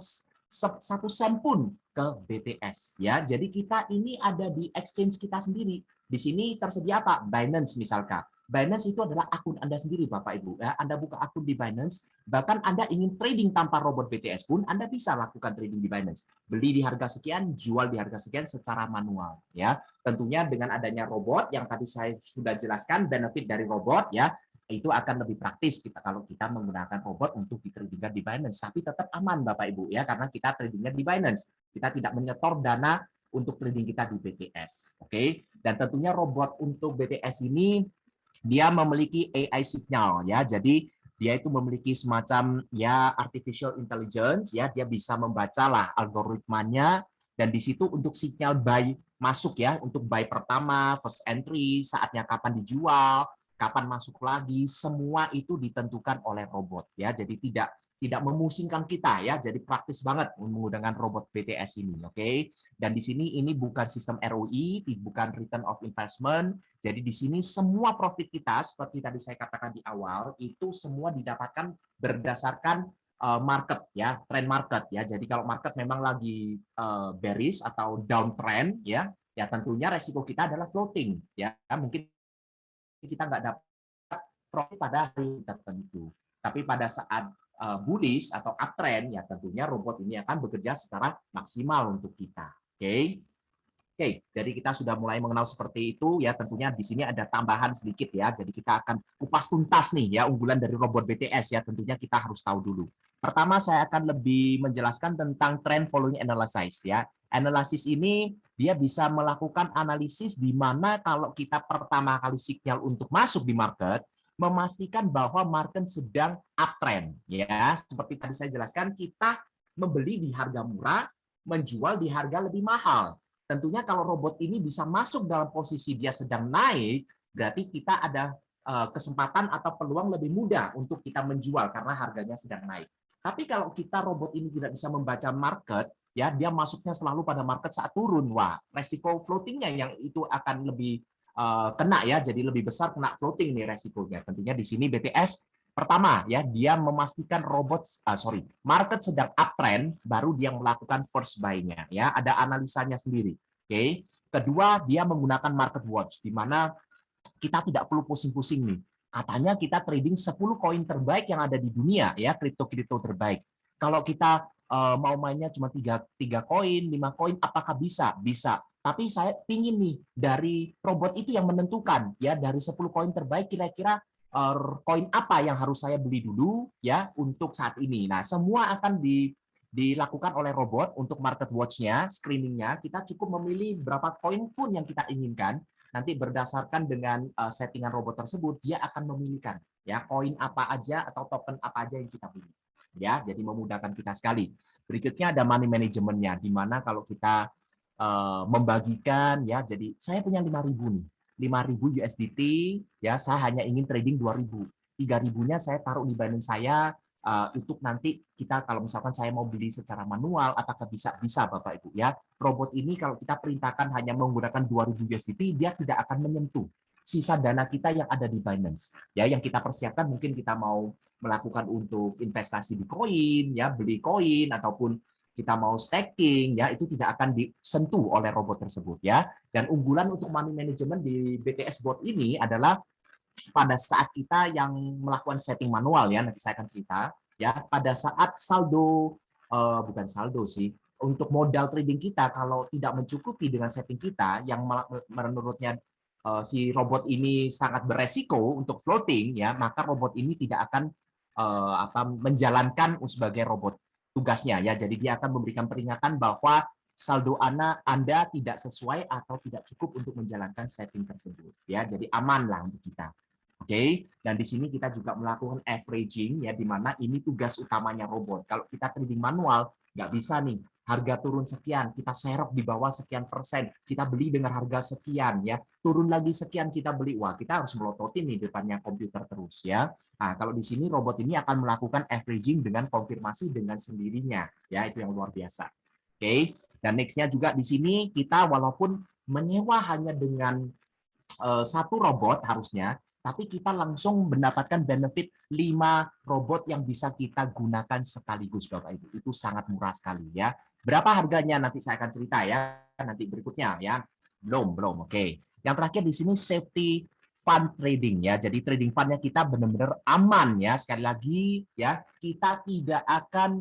sen pun ke BTS ya. Jadi kita ini ada di exchange kita sendiri. Di sini tersedia apa? Binance misalkan. Binance itu adalah akun Anda sendiri Bapak Ibu ya. Anda buka akun di Binance, bahkan Anda ingin trading tanpa robot BTS pun Anda bisa lakukan trading di Binance. Beli di harga sekian, jual di harga sekian secara manual ya. Tentunya dengan adanya robot yang tadi saya sudah jelaskan benefit dari robot ya, itu akan lebih praktis kita kalau kita menggunakan robot untuk ditradingkan di Binance, tapi tetap aman Bapak Ibu ya, karena kita tradingnya di Binance. Kita tidak menyetor dana untuk trading kita di BTS. Oke. Dan tentunya robot untuk BTS ini dia memiliki AI signal ya. Jadi dia itu memiliki semacam ya artificial intelligence ya, dia bisa membacalah algoritmanya dan di situ untuk sinyal buy masuk ya, untuk buy pertama, first entry, saatnya kapan dijual, kapan masuk lagi, semua itu ditentukan oleh robot ya. Jadi tidak memusingkan kita ya. Jadi praktis banget menggunakan robot BTS ini, oke. Dan di sini ini bukan sistem ROI, bukan return of investment. Jadi di sini semua profit kita seperti tadi saya katakan di awal itu semua didapatkan berdasarkan market ya, trend market ya. Jadi kalau market memang lagi bearish atau downtrend ya, ya tentunya resiko kita adalah floating ya. Mungkin kita nggak dapat profit pada hari tertentu. Tapi pada saat bullish atau uptrend, ya tentunya robot ini akan bekerja secara maksimal untuk kita. Oke. Oke, jadi kita sudah mulai mengenal seperti itu ya. Tentunya di sini ada tambahan sedikit ya. Jadi kita akan kupas tuntas nih ya unggulan dari robot BTS ya. Tentunya kita harus tahu dulu. Pertama saya akan lebih menjelaskan tentang trend following analysis ya. Analisis ini dia bisa melakukan analisis di mana kalau kita pertama kali sinyal untuk masuk di market, memastikan bahwa market sedang uptrend ya. Seperti tadi saya jelaskan, kita membeli di harga murah, menjual di harga lebih mahal. Tentunya kalau robot ini bisa masuk dalam posisi dia sedang naik, berarti kita ada kesempatan atau peluang lebih mudah untuk kita menjual karena harganya sedang naik. Tapi kalau kita robot ini tidak bisa membaca market, ya dia masuknya selalu pada market saat turun, wah resiko floatingnya yang itu akan lebih kena ya, jadi lebih besar kena floating nih resikonya. Tentunya di sini BTS pertama ya dia memastikan market sedang uptrend, baru dia melakukan first buy-nya ya, ada analisanya sendiri. Oke. Kedua, dia menggunakan market watch di mana kita tidak perlu pusing-pusing nih. Katanya kita trading 10 koin terbaik yang ada di dunia ya, kripto-kripto terbaik. Kalau kita mau mainnya cuma 3 koin, 5 koin, apakah bisa? Bisa. Tapi saya pingin nih dari robot itu yang menentukan ya, dari 10 koin terbaik kira-kira koin apa yang harus saya beli dulu ya untuk saat ini. Nah, semua akan dilakukan oleh robot untuk market watch-nya, screening-nya. Kita cukup memilih berapa koin pun yang kita inginkan. Nanti berdasarkan dengan settingan robot tersebut, dia akan memilihkan ya koin apa aja atau token apa aja yang kita pilih. Ya, jadi memudahkan kita sekali. Berikutnya ada money management-nya, di mana kalau kita membagikan ya, jadi saya punya 5.000 nih. 5.000 USDT, ya saya hanya ingin trading 2.000. 3.000-nya saya taruh di Binance saya untuk nanti kita kalau misalkan saya mau beli secara manual, apakah bisa Bapak Ibu ya. Robot ini kalau kita perintahkan hanya menggunakan 2.000 USDT, dia tidak akan menyentuh sisa dana kita yang ada di Binance. Ya, yang kita persiapkan mungkin kita mau melakukan untuk investasi di koin, ya beli koin ataupun kita mau staking, ya itu tidak akan disentuh oleh robot tersebut ya. Dan unggulan untuk money management di BTS Bot ini adalah pada saat kita yang melakukan setting manual ya, nanti saya akan cerita ya, pada saat saldo bukan saldo sih, untuk modal trading kita kalau tidak mencukupi dengan setting kita yang menurutnya si robot ini sangat beresiko untuk floating ya, maka robot ini tidak akan menjalankan sebagai robot tugasnya ya. Jadi dia akan memberikan peringatan bahwa saldo Anda tidak sesuai atau tidak cukup untuk menjalankan setting tersebut ya. Jadi aman lah untuk kita. Oke, dan di sini kita juga melakukan averaging ya, di mana ini tugas utamanya robot. Kalau kita trading manual nggak bisa nih, harga turun sekian, kita serok di bawah sekian persen, kita beli dengan harga sekian ya, turun lagi sekian kita beli, wah kita harus melototin nih depannya komputer terus ya. Nah, kalau di sini robot ini akan melakukan averaging dengan konfirmasi dengan sendirinya ya, itu yang luar biasa. Oke, dan nextnya juga di sini kita walaupun menyewa hanya dengan satu robot harusnya, tapi kita langsung mendapatkan benefit 5 robot yang bisa kita gunakan sekaligus Bapak Ibu. Itu sangat murah sekali ya. Berapa harganya nanti saya akan cerita ya, nanti berikutnya ya. Belum. Oke. Yang terakhir di sini safety fund trading ya. Jadi trading fundnya kita benar-benar aman ya. Sekali lagi ya, kita tidak akan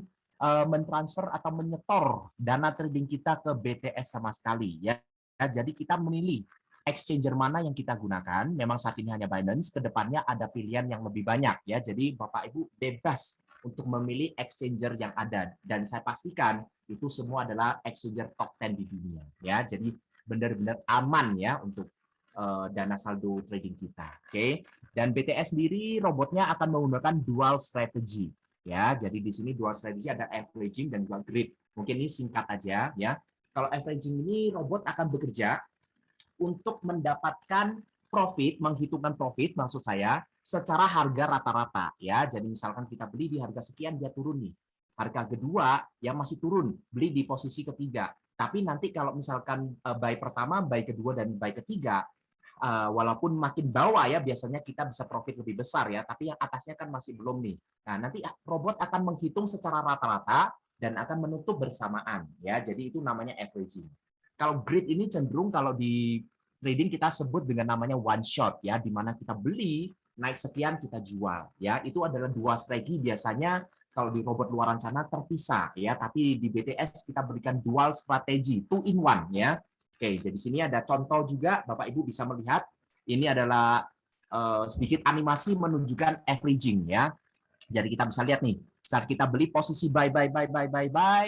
mentransfer atau menyetor dana trading kita ke BTS sama sekali ya. Jadi kita memilih exchanger mana yang kita gunakan. Memang saat ini hanya Binance, kedepannya ada pilihan yang lebih banyak ya. Jadi Bapak Ibu bebas untuk memilih exchanger yang ada, dan saya pastikan itu semua adalah exchanger top 10 di dunia ya. Jadi benar-benar aman ya untuk dana saldo trading kita. Oke. Dan BTS sendiri robotnya akan menggunakan dual strategy ya. Jadi di sini dual strategy ada averaging dan juga grid. Mungkin ini singkat aja ya. Kalau averaging ini robot akan bekerja untuk mendapatkan profit, menghitungkan profit maksud saya secara harga rata-rata ya. Jadi misalkan kita beli di harga sekian, dia turun nih. Harga kedua ya masih turun, beli di posisi ketiga. Tapi nanti kalau misalkan buy pertama, buy kedua dan buy ketiga, walaupun makin bawah ya biasanya kita bisa profit lebih besar ya, tapi yang atasnya kan masih belum nih. Nah, nanti robot akan menghitung secara rata-rata dan akan menutup bersamaan ya. Jadi itu namanya averaging. Kalau grid ini cenderung kalau di trading kita sebut dengan namanya one shot ya, di mana kita beli naik sekian kita jual, ya. Itu adalah dua strategi biasanya kalau di robot luaran sana terpisah, ya. Tapi di BTS kita berikan dual strategi, 2 in 1, ya. Oke, jadi sini ada contoh juga, Bapak Ibu bisa melihat. Ini adalah sedikit animasi menunjukkan averaging, ya. Jadi kita bisa lihat nih, saat kita beli posisi buy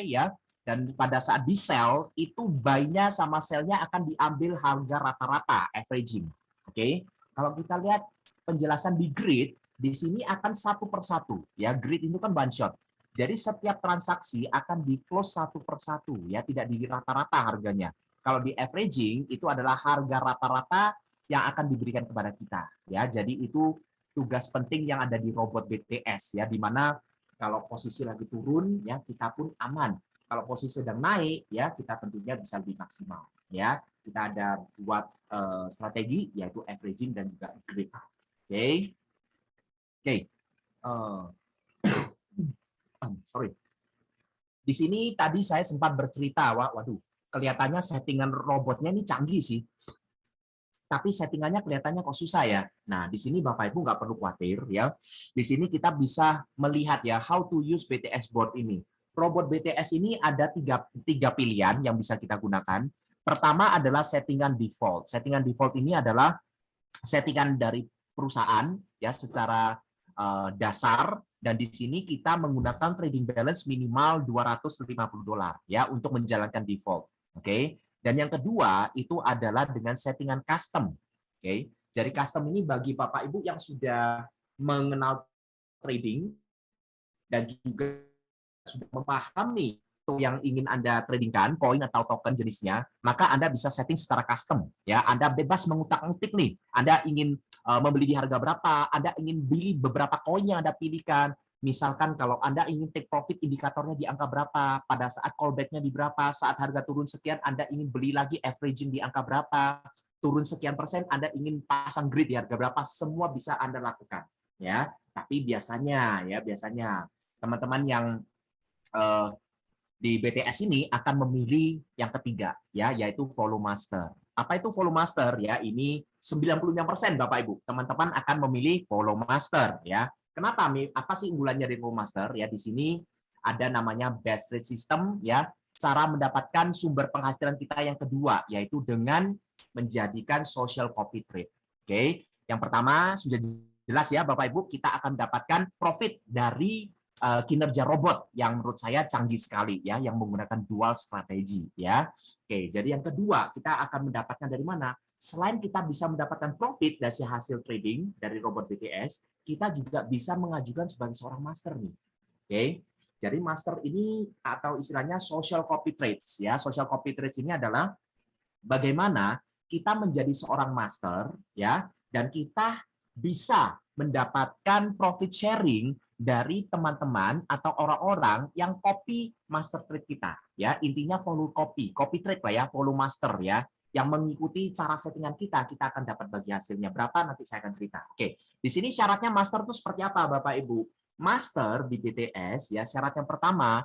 ya, dan pada saat di sell itu buy-nya sama sell-nya akan diambil harga rata-rata averaging. Oke. Kalau kita lihat penjelasan di grid, di sini akan satu per satu, ya. Grid itu kan one shot. Jadi setiap transaksi akan di close satu per satu, ya, tidak di rata-rata harganya. Kalau di averaging itu adalah harga rata-rata yang akan diberikan kepada kita, ya. Jadi itu tugas penting yang ada di robot BTS, ya, di mana kalau posisi lagi turun, ya, kita pun aman. Kalau posisi sedang naik, ya, kita tentunya bisa lebih maksimal, ya. Kita ada buat strategi, yaitu averaging dan juga grid. Oke. Sorry. Di sini tadi saya sempat bercerita, waduh, kelihatannya settingan robotnya ini canggih sih. Tapi settingannya kelihatannya kok susah ya. Nah, di sini Bapak Ibu nggak perlu khawatir ya. Di sini kita bisa melihat ya how to use BTS board ini. Robot BTS ini ada tiga pilihan yang bisa kita gunakan. Pertama adalah settingan default. Settingan default ini adalah settingan dari perusahaan ya secara dasar, dan di sini kita menggunakan trading balance minimal $250 ya untuk menjalankan default. Oke. Dan yang kedua itu adalah dengan settingan custom. Oke. Jadi custom ini bagi Bapak Ibu yang sudah mengenal trading dan juga sudah memahami yang ingin Anda tradingkan, koin atau token jenisnya, maka Anda bisa setting secara custom. Ya, Anda bebas mengutak-ngutik nih. Anda ingin membeli di harga berapa, Anda ingin beli beberapa koin yang Anda pilihkan. Misalkan kalau Anda ingin take profit, indikatornya di angka berapa, pada saat callback-nya di berapa, saat harga turun sekian, Anda ingin beli lagi averaging di angka berapa, turun sekian persen, Anda ingin pasang grid di harga berapa, semua bisa Anda lakukan. Ya, tapi biasanya teman-teman yang di BTS ini akan memilih yang ketiga, ya, yaitu volume master. Apa itu volume master? Ya, ini 95% Bapak Ibu, teman-teman akan memilih volume master, ya. Kenapa? Apa sih unggulannya dari volume master? Ya, di sini ada namanya best rate system, ya. Cara mendapatkan sumber penghasilan kita yang kedua, yaitu dengan menjadikan social copy trade. Oke, yang pertama sudah jelas ya Bapak Ibu, kita akan mendapatkan profit dari kinerja robot yang menurut saya canggih sekali ya, yang menggunakan dual strategi ya. Oke, jadi yang kedua kita akan mendapatkan dari mana? Selain kita bisa mendapatkan profit dari hasil trading dari robot BTS, kita juga bisa mengajukan sebagai seorang master nih. Oke. Jadi master ini atau istilahnya social copy trades ya. Social copy trades ini adalah bagaimana kita menjadi seorang master ya, dan kita bisa mendapatkan profit sharing dari teman-teman atau orang-orang yang copy master trade kita ya. Intinya volume copy trade lah ya, volume master ya, yang mengikuti cara settingan kita akan dapat bagi hasilnya berapa, nanti saya akan cerita. Oke, di sini syaratnya master itu seperti apa Bapak Ibu? Master di BTS ya, syarat yang pertama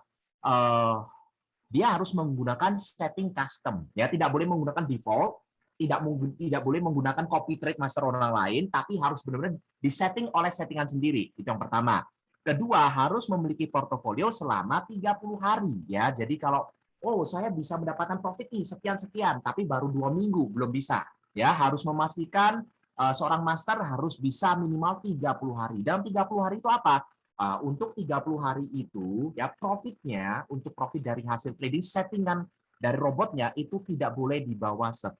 dia harus menggunakan setting custom ya, tidak boleh menggunakan default, tidak boleh menggunakan copy trade master orang lain, tapi harus benar-benar disetting oleh settingan sendiri. Itu yang pertama. Kedua, harus memiliki portofolio selama 30 hari ya. Jadi kalau saya bisa mendapatkan profit nih sekian-sekian, tapi baru 2 minggu belum bisa. Ya, harus memastikan seorang master harus bisa minimal 30 hari. Dalam 30 hari itu apa? Untuk 30 hari itu ya profitnya, untuk profit dari hasil trading settingan dari robotnya itu tidak boleh di bawah 10%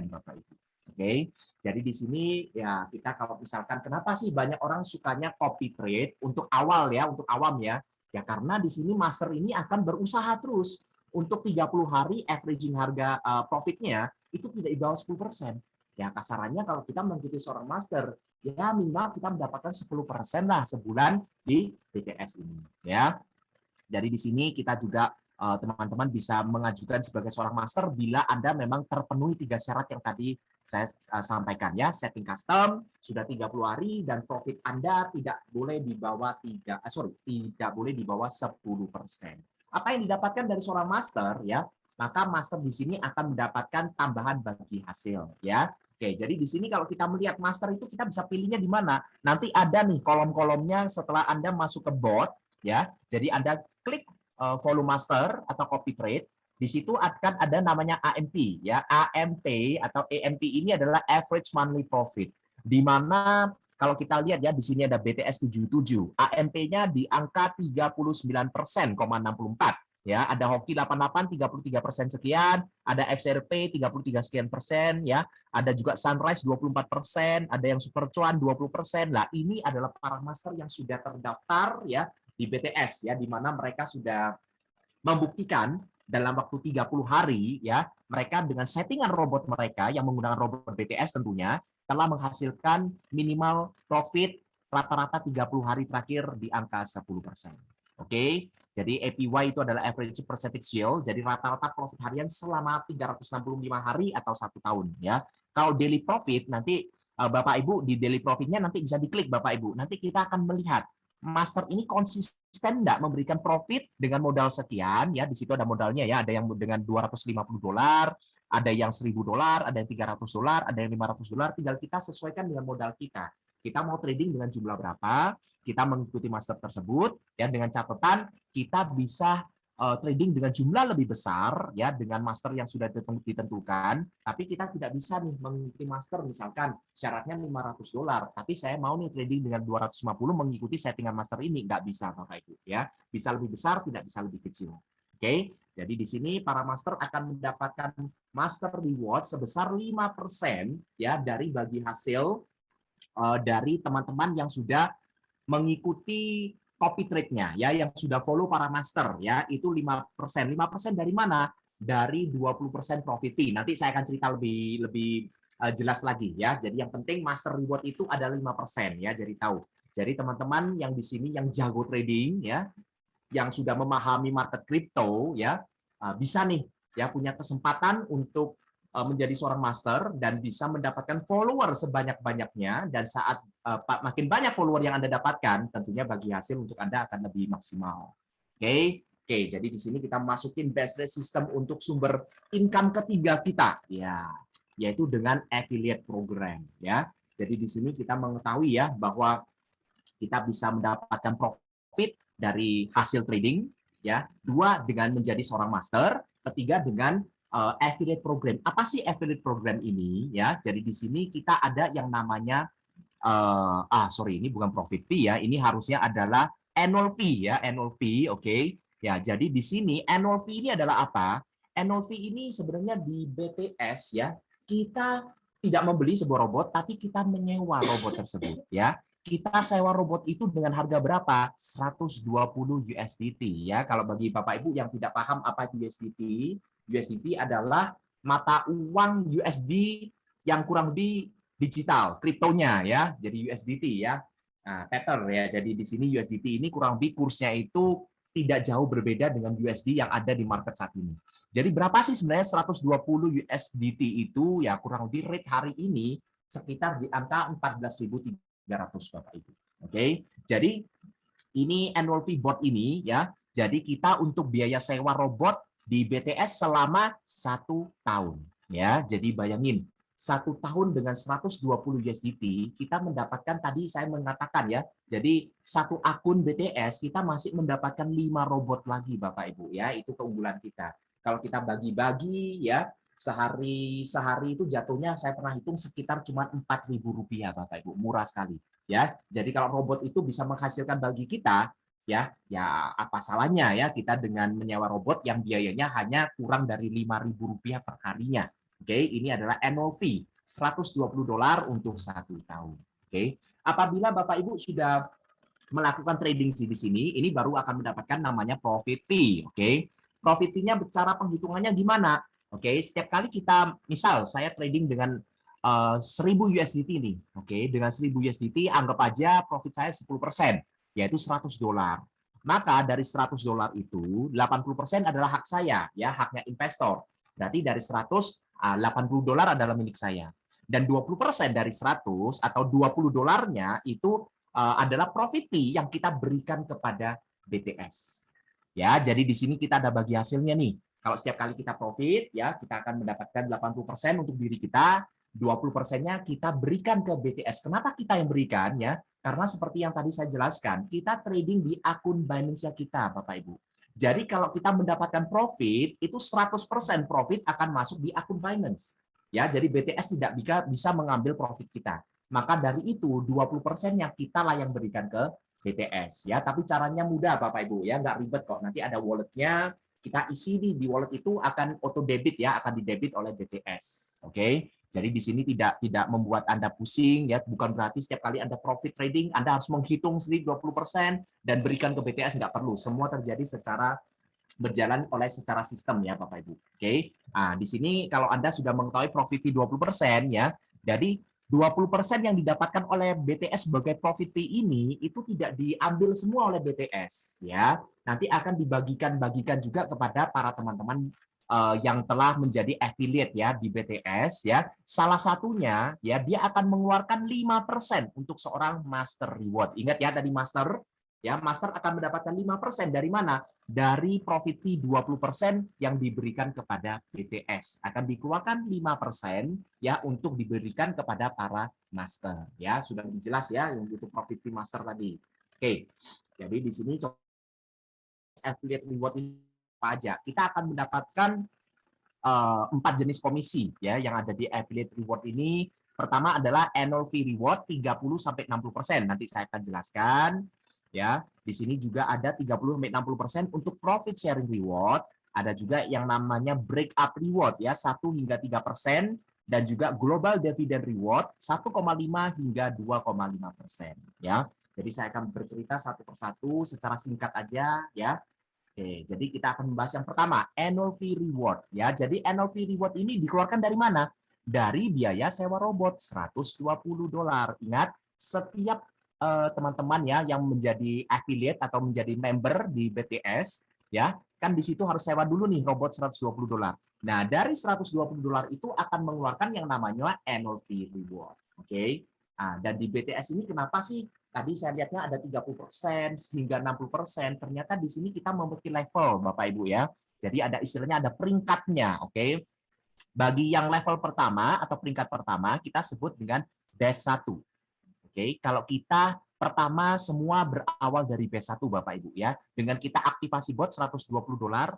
Bapak Ibu. Oke. Jadi di sini ya kita kalau misalkan kenapa sih banyak orang sukanya copy trade untuk awal ya, untuk awam ya. Ya karena di sini master ini akan berusaha terus untuk 30 hari averaging harga profitnya itu tidak di bawah 10%. Ya kasarannya kalau kita mengikuti seorang master ya minimal kita mendapatkan 10% lah sebulan di BTS ini ya. Jadi di sini kita juga teman-teman bisa mengajukan sebagai seorang master bila Anda memang terpenuhi 3 syarat yang tadi saya sampaikan ya, setting custom sudah 30 hari dan profit Anda tidak boleh di bawah tidak boleh di bawah 10%. Apa yang didapatkan dari seorang master ya? Maka master di sini akan mendapatkan tambahan bagi hasil ya. Oke, jadi di sini kalau kita melihat master itu kita bisa pilihnya di mana. Nanti ada nih kolom-kolomnya setelah Anda masuk ke bot, ya. Jadi Anda klik volume master atau copy trade. Di situ akan ada namanya AMP, ya. AMP atau AMP ini adalah average monthly profit. Di mana kalau kita lihat ya di sini ada BTS 77, AMP-nya di angka 39,64%. Ya, ada hoki 88 33% sekian, ada XRP 33 sekian persen, ya, ada juga Sunrise 24%, ada yang Super Cuan 20%. Lah, ini adalah para master yang sudah terdaftar ya di BTS ya, di mana mereka sudah membuktikan dalam waktu 30 hari ya, mereka dengan settingan robot mereka yang menggunakan robot BTS tentunya telah menghasilkan minimal profit rata-rata 30 hari terakhir di angka 10%. Oke. Jadi APY itu adalah average percentage yield, jadi rata-rata profit harian selama 365 hari atau 1 tahun ya. Kalau daily profit nanti Bapak Ibu di daily profitnya nanti bisa diklik Bapak Ibu. Nanti kita akan melihat master ini konsisten enggak memberikan profit dengan modal sekian ya. Di situ ada modalnya ya, ada yang dengan $250, ada yang $1.000, ada yang $300, ada yang $500, tinggal kita sesuaikan dengan modal kita. Kita mau trading dengan jumlah berapa, kita mengikuti master tersebut ya, dengan catatan kita bisa trading dengan jumlah lebih besar ya dengan master yang sudah ditentukan, tapi kita tidak bisa nih mengikuti master misalkan syaratnya $500, tapi saya mau nih trading dengan 250 mengikuti settingan master ini, nggak bisa Bapak Ibu ya. Bisa lebih besar, tidak bisa lebih kecil. Oke. Jadi di sini para master akan mendapatkan master reward sebesar 5% ya dari bagi hasil dari teman-teman yang sudah mengikuti copy trade-nya ya, yang sudah follow para master ya, itu 5%. 5% dari mana? Dari 20% profit fee. Nanti saya akan cerita lebih jelas lagi ya. Jadi yang penting master reward itu ada 5% ya, jadi tahu. Jadi teman-teman yang di sini yang jago trading ya, yang sudah memahami market crypto ya, bisa nih ya punya kesempatan untuk menjadi seorang master dan bisa mendapatkan follower sebanyak-banyaknya, dan saat makin banyak follower yang Anda dapatkan, tentunya bagi hasil untuk Anda akan lebih maksimal. Oke, jadi di sini kita masukin best rate system untuk sumber income ketiga kita, ya, yaitu dengan affiliate program, ya. Jadi di sini kita mengetahui ya bahwa kita bisa mendapatkan profit dari hasil trading, ya. 2 dengan menjadi seorang master, ketiga dengan affiliate program. Apa sih affiliate program ini ya? Jadi di sini kita ada yang namanya ini bukan profit fee ya. Ini harusnya adalah annual fee ya, annual fee, oke. Ya, jadi di sini annual fee ini adalah apa? Annual fee ini sebenarnya di BTS ya, kita tidak membeli sebuah robot tapi kita menyewa robot tersebut ya. Kita sewa robot itu dengan harga berapa? 120 USDT ya. Kalau bagi Bapak Ibu yang tidak paham apa itu USDT, USDT adalah mata uang USD yang kurang lebih digital, kriptonya ya. Jadi USDT ya. Nah, Tether ya. Jadi di sini USDT ini kurang lebih kursnya itu tidak jauh berbeda dengan USD yang ada di market saat ini. Jadi berapa sih sebenarnya 120 USDT itu? Ya kurang lebih rate hari ini sekitar di angka 14.300 Bapak Ibu. Oke. Jadi ini annual fee bot ini ya. Jadi kita untuk biaya sewa robot di BTS selama 1 tahun ya. Jadi bayangin 1 tahun dengan 120 USDT kita mendapatkan, tadi saya mengatakan ya, jadi 1 akun BTS kita masih mendapatkan 5 robot lagi Bapak Ibu ya. Itu keunggulan kita. Kalau kita bagi-bagi ya, sehari itu jatuhnya saya pernah hitung sekitar cuma Rp4.000 Bapak Ibu, murah sekali ya. Jadi kalau robot itu bisa menghasilkan bagi kita ya apa salahnya ya kita dengan menyewa robot yang biayanya hanya kurang dari Rp5.000 per harinya. Oke, ini adalah annual fee $120 untuk 1 tahun. Oke, apabila Bapak Ibu sudah melakukan trading di sini, ini baru akan mendapatkan namanya profit fee. Oke, profit fee-nya cara penghitungannya gimana? Oke, setiap kali kita, misal saya trading dengan 1.000 USDT ini, oke, dengan 1.000 USDT anggap aja profit saya 10%, yaitu $100. Maka dari $100 itu 80% adalah hak saya, ya, haknya investor. Berarti dari 100, $80 adalah milik saya. Dan 20% dari 100 atau $20-nya itu adalah profit fee yang kita berikan kepada BTS. Ya, jadi di sini kita ada bagi hasilnya nih. Kalau setiap kali kita profit, ya, kita akan mendapatkan 80% untuk diri kita, 20%-nya kita berikan ke BTS. Kenapa kita yang berikan ya? Karena seperti yang tadi saya jelaskan, kita trading di akun Binance kita, Bapak Ibu. Jadi kalau kita mendapatkan profit, itu 100% profit akan masuk di akun Binance. Ya, jadi BTS tidak bisa mengambil profit kita. Maka dari itu 20%-nya kita lah yang berikan ke BTS ya. Tapi caranya mudah Bapak Ibu ya, nggak ribet kok. Nanti ada walletnya, kita isi di wallet itu akan auto debit ya, akan didebit oleh BTS. Oke. Jadi di sini tidak membuat Anda pusing ya, bukan berarti setiap kali Anda profit trading Anda harus menghitung sendiri 20% dan berikan ke BTS, nggak perlu. Semua terjadi secara berjalan oleh secara sistem ya Bapak Ibu. Oke. Nah, di sini kalau Anda sudah mengetahui profit fee 20% ya. Jadi 20% yang didapatkan oleh BTS sebagai profit fee ini itu tidak diambil semua oleh BTS ya. Nanti akan dibagikan juga kepada para teman-teman yang telah menjadi affiliate ya di BTS ya. Salah satunya ya dia akan mengeluarkan 5% untuk seorang master reward. Ingat ya tadi master ya, master akan mendapatkan 5% dari mana? Dari profit fee 20% yang diberikan kepada BTS. Akan dikeluarkan 5% ya untuk diberikan kepada para master ya. Sudah jelas ya untuk profit fee master tadi. Oke. Jadi di sini affiliate reward ini apa aja? Kita akan mendapatkan 4 jenis komisi ya yang ada di affiliate reward ini. Pertama adalah annual fee reward 30-60%. Nanti saya akan jelaskan ya. Di sini juga ada 30-60% untuk profit sharing reward. Ada juga yang namanya break up reward ya 1-3% dan juga global dividend reward 1,5 hingga 2,5% ya. Jadi saya akan bercerita satu persatu secara singkat aja ya. Oke, jadi kita akan membahas yang pertama, annual fee reward ya. Jadi annual fee reward ini dikeluarkan dari mana? Dari biaya sewa robot $120. Ingat, setiap teman-teman ya yang menjadi affiliate atau menjadi member di BTS ya, kan di situ harus sewa dulu nih robot $120. Nah, dari $120 itu akan mengeluarkan yang namanya annual fee reward. Oke. Nah, dan di BTS ini kenapa sih tadi saya lihatnya ada 30% hingga 60%. Ternyata di sini kita memiliki level, Bapak Ibu ya. Jadi ada istilahnya ada peringkatnya, oke. Bagi yang level pertama atau peringkat pertama kita sebut dengan batch 1. Oke, kalau kita pertama semua berawal dari batch 1 Bapak Ibu ya. Dengan kita aktivasi bot $120,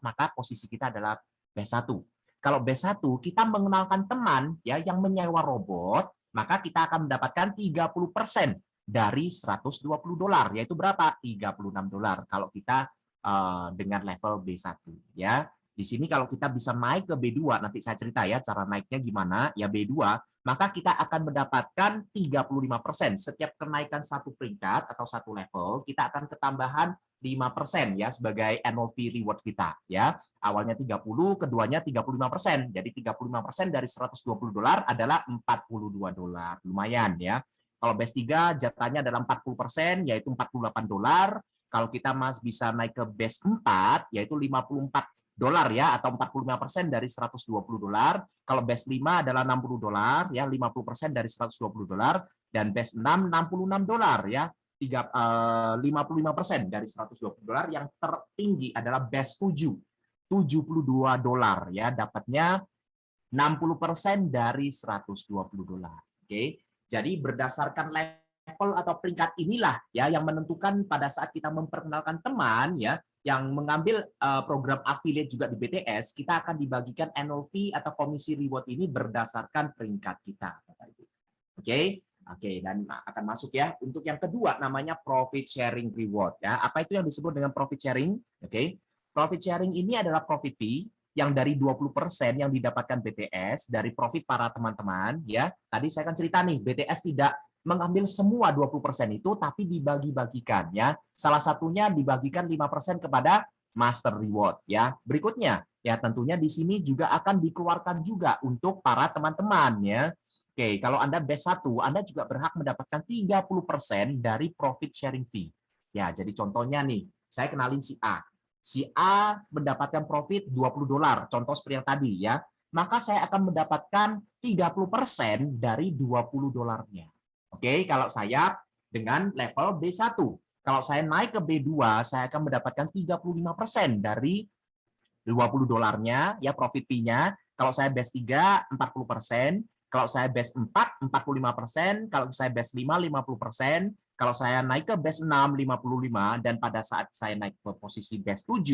maka posisi kita adalah batch 1. Kalau batch 1 kita mengenalkan teman ya yang menyewa robot, maka kita akan mendapatkan 30% dari $120, yaitu berapa? $36 kalau kita dengan level B1 ya. Di sini kalau kita bisa naik ke B2, nanti saya cerita ya cara naiknya gimana, ya B2, maka kita akan mendapatkan 35%. Setiap kenaikan satu peringkat atau satu level, kita akan ketambahan 5% ya sebagai annual fee reward kita ya. Awalnya 30, keduanya 35%. Jadi 35% dari $120 adalah $42. Lumayan ya. Kalau batch 3 jatahnya adalah 40%, yaitu $48. Kalau kita bisa naik ke batch 4, yaitu $54 ya, atau 45% dari $120. Kalau batch 5 adalah $60 ya, 50% dari $120. Dan batch 6 $66 ya, 55% dari $120. Yang tertinggi adalah batch 7, $72 ya, dapatnya 60% dari $120. Oke. Jadi berdasarkan level atau peringkat inilah ya yang menentukan pada saat kita memperkenalkan teman ya yang mengambil program affiliate juga di BTS, kita akan dibagikan annual fee atau komisi reward ini berdasarkan peringkat kita. Oke. Oke, dan akan masuk ya untuk yang kedua namanya profit sharing reward ya. Apa itu yang disebut dengan profit sharing? Oke. Profit sharing ini adalah profit fee yang dari 20% yang didapatkan BTS dari profit para teman-teman ya. Tadi saya akan cerita nih, BTS tidak mengambil semua 20% itu tapi dibagi-bagikan ya. Salah satunya dibagikan 5% kepada master reward ya. Berikutnya ya tentunya di sini juga akan dikeluarkan juga untuk para teman-teman ya. Oke, kalau Anda batch 1, Anda juga berhak mendapatkan 30% dari profit sharing fee. Ya, jadi contohnya nih, saya kenalin si A. Si A mendapatkan profit $20, contoh seperti yang tadi ya, maka saya akan mendapatkan 30% dari $20-nya. Oke, kalau saya dengan level B1. Kalau saya naik ke B2, saya akan mendapatkan 35% dari $20-nya ya profit fee-nya. Kalau saya batch 3, 40%. Kalau saya best 4, 45%, kalau saya best 5, 50%, kalau saya naik ke best 6, 55, dan pada saat saya naik ke posisi best 7,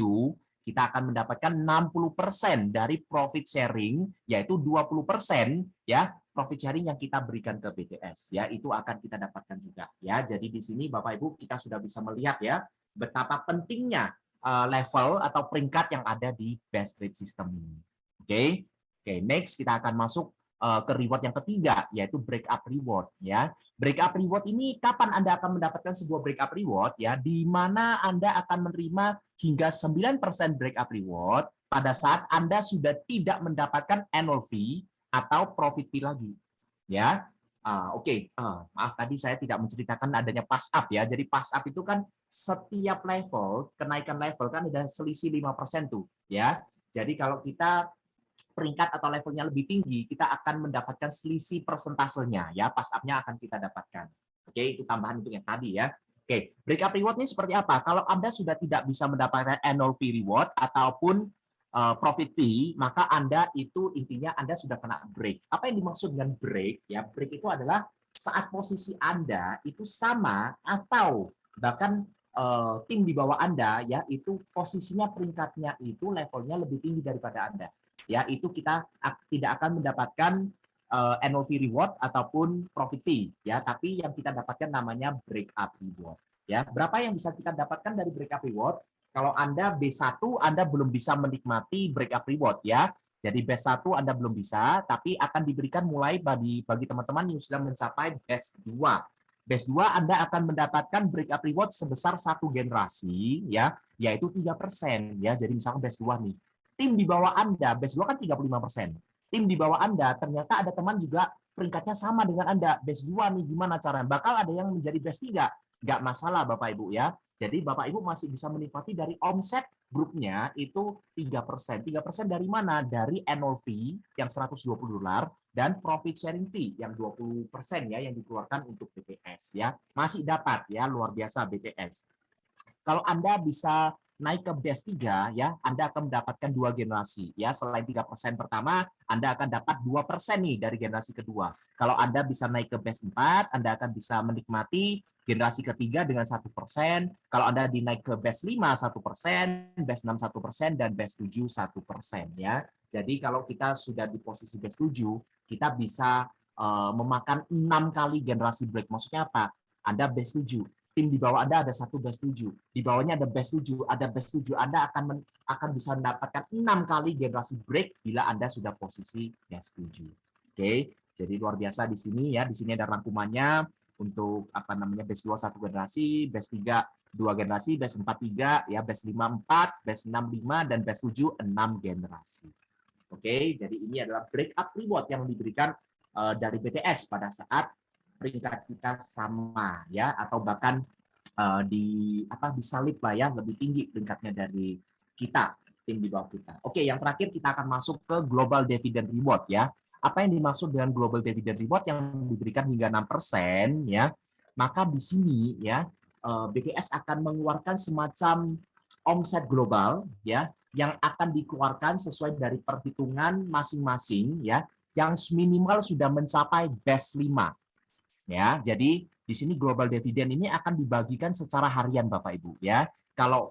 kita akan mendapatkan 60% dari profit sharing, yaitu 20% ya profit sharing yang kita berikan ke BTS ya, itu akan kita dapatkan juga ya. Jadi di sini Bapak Ibu kita sudah bisa melihat ya betapa pentingnya level atau peringkat yang ada di best rate system ini. Oke. Oke, next kita akan masuk ke reward yang ketiga, yaitu break up reward ya. Break up reward ini kapan Anda akan mendapatkan sebuah break up reward ya, di mana Anda akan menerima hingga 9% break up reward pada saat Anda sudah tidak mendapatkan annual fee atau profit fee lagi ya. Oke. Maaf tadi saya tidak menceritakan adanya pass up ya. Jadi pass up itu kan setiap level, kenaikan level kan ada selisih 5% tuh ya. Jadi kalau kita peringkat atau levelnya lebih tinggi, kita akan mendapatkan selisih persentasenya ya, pass up-nya akan kita dapatkan. Oke, itu tambahan untuk yang tadi ya. Oke, break up reward ini seperti apa? Kalau Anda sudah tidak bisa mendapatkan annual fee reward ataupun profit fee, maka Anda itu intinya Anda sudah kena break. Apa yang dimaksud dengan break? Ya, break itu adalah saat posisi Anda itu sama atau bahkan tim di bawah Anda ya itu posisinya peringkatnya itu levelnya lebih tinggi daripada Anda. Ya, itu kita tidak akan mendapatkan annual fee reward ataupun profit fee ya, tapi yang kita dapatkan namanya break up reward ya. Berapa yang bisa kita dapatkan dari break up reward? Kalau Anda B1 Anda belum bisa menikmati break up reward ya. Jadi B1 Anda belum bisa, tapi akan diberikan mulai bagi teman-teman yang sudah mencapai best 2. Best 2 Anda akan mendapatkan break up reward sebesar 1 generasi ya, yaitu 3% ya. Jadi misalnya best 2 nih. Tim di bawah Anda, best 2 kan 35%. Tim di bawah Anda, ternyata ada teman juga peringkatnya sama dengan Anda. Best 2 nih, gimana caranya? Bakal ada yang menjadi best 3. Nggak masalah Bapak Ibu ya. Jadi Bapak Ibu masih bisa menikmati dari omset grupnya itu 3%. 3% dari mana? Dari annual fee yang $120 dan profit sharing fee yang 20% ya yang dikeluarkan untuk BTS ya. Masih dapat ya, luar biasa BTS. Kalau Anda bisa naik ke best 3 ya, Anda akan mendapatkan 2 generasi ya. Selain 3% pertama, Anda akan dapat 2% nih dari generasi kedua. Kalau Anda bisa naik ke best 4, Anda akan bisa menikmati generasi ketiga dengan 1%. Kalau Anda dinaik ke best 5 1%, best 6 1%, dan best 7 1% ya. Jadi kalau kita sudah di posisi best 7, kita bisa memakan 6 kali generasi break. Maksudnya apa? Anda best 7, tim di bawah Anda ada satu best 7, di bawahnya ada best 7, ada best 7, Anda akan bisa mendapatkan 6 kali generasi break bila Anda sudah posisi best 7. Oke, jadi luar biasa di sini ya. Di sini ada rangkumannya untuk apa namanya best 2 1 generasi, best 3 2 generasi, best 4 3 ya, best 5 4, best 6 5 dan best 7 6 generasi. Oke, jadi ini adalah break up reward yang diberikan dari BTS pada saat peringkat kita sama ya, atau bahkan disalip lah ya, lebih tinggi peringkatnya dari kita, tim di bawah kita. Oke, yang terakhir kita akan masuk ke global dividend reward ya. Apa yang dimaksud dengan global dividend reward yang diberikan hingga 6% ya? Maka di sini ya BTS akan mengeluarkan semacam omset global ya yang akan dikeluarkan sesuai dari perhitungan masing-masing ya, yang minimal sudah mencapai best 5. Ya, jadi di sini global dividend ini akan dibagikan secara harian Bapak Ibu ya. Kalau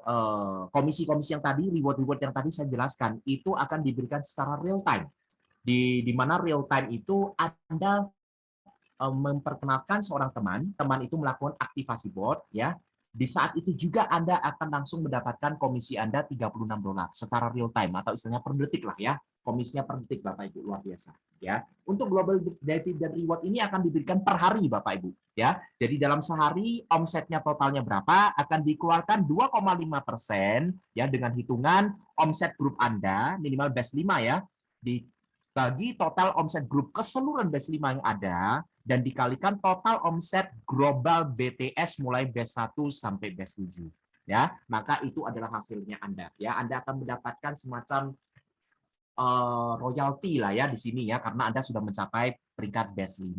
komisi-komisi yang tadi, reward-reward yang tadi saya jelaskan itu akan diberikan secara real time. Di mana real time itu Anda memperkenalkan seorang teman itu melakukan aktivasi bot ya. Di saat itu juga Anda akan langsung mendapatkan komisi Anda $36 secara real time atau istilahnya per detik lah ya. Komisinya per detik Bapak Ibu, luar biasa ya. Untuk global dividend reward ini akan diberikan per hari Bapak Ibu ya. Jadi dalam sehari omsetnya totalnya berapa akan dikeluarkan 2,5% ya dengan hitungan omset grup Anda minimal best 5 ya dibagi total omset grup keseluruhan best 5 yang ada dan dikalikan total omset global BTS mulai best 1 sampai best 7 ya. Maka itu adalah hasilnya Anda ya. Anda akan mendapatkan semacam royalti lah ya di sini ya, karena Anda sudah mencapai peringkat best 5.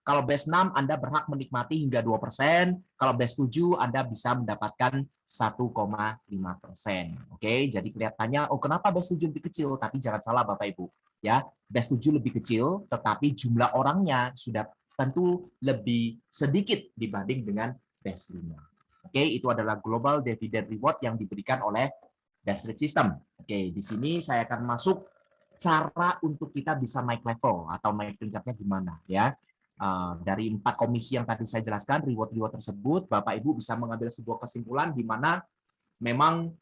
Kalau best 6 Anda berhak menikmati hingga 2%, kalau best 7 Anda bisa mendapatkan 1,5%. Oke, jadi kelihatannya oh kenapa best 7 lebih kecil, tapi jangan salah Bapak Ibu. ya. Batch 7 lebih kecil, tetapi jumlah orangnya sudah tentu lebih sedikit dibanding dengan batch 5. Oke, itu adalah global dividend reward yang diberikan oleh best rate system. Oke, di sini saya akan masuk cara untuk kita bisa naik level atau naik tingkatnya gimana ya. Dari 4 komisi yang tadi saya jelaskan, reward-reward tersebut, Bapak Ibu bisa mengambil sebuah kesimpulan di mana memang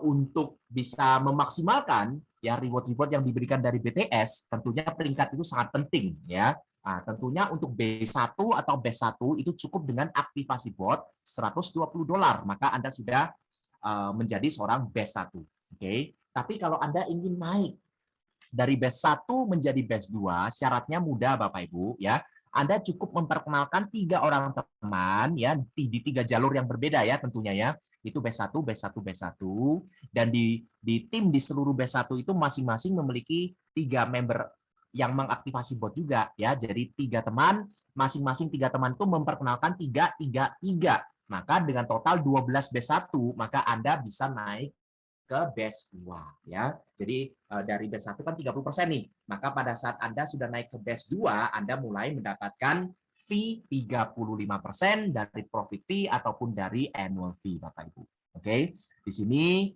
untuk bisa memaksimalkan ya reward-reward yang diberikan dari BTS, tentunya peringkat itu sangat penting ya. Nah, tentunya untuk B1 atau B1 itu cukup dengan aktivasi bot $120, maka Anda sudah menjadi seorang B1. Oke. Tapi kalau Anda ingin naik dari batch 1 menjadi batch 2, syaratnya mudah Bapak Ibu ya. Anda cukup memperkenalkan 3 orang teman ya di 3 jalur yang berbeda ya tentunya ya. Itu batch 1, batch 1, batch 1 dan di tim di seluruh batch 1 itu masing-masing memiliki 3 member yang mengaktifasi bot juga ya. Jadi 3 teman, masing-masing 3 teman itu memperkenalkan 3 3 3. Maka dengan total 12 batch 1, maka Anda bisa naik ke batch 2 ya. Jadi dari batch 1 kan 30% nih. Maka pada saat Anda sudah naik ke batch 2, Anda mulai mendapatkan fee 35% dari profit fee ataupun dari annual fee Bapak Ibu. Oke. Di sini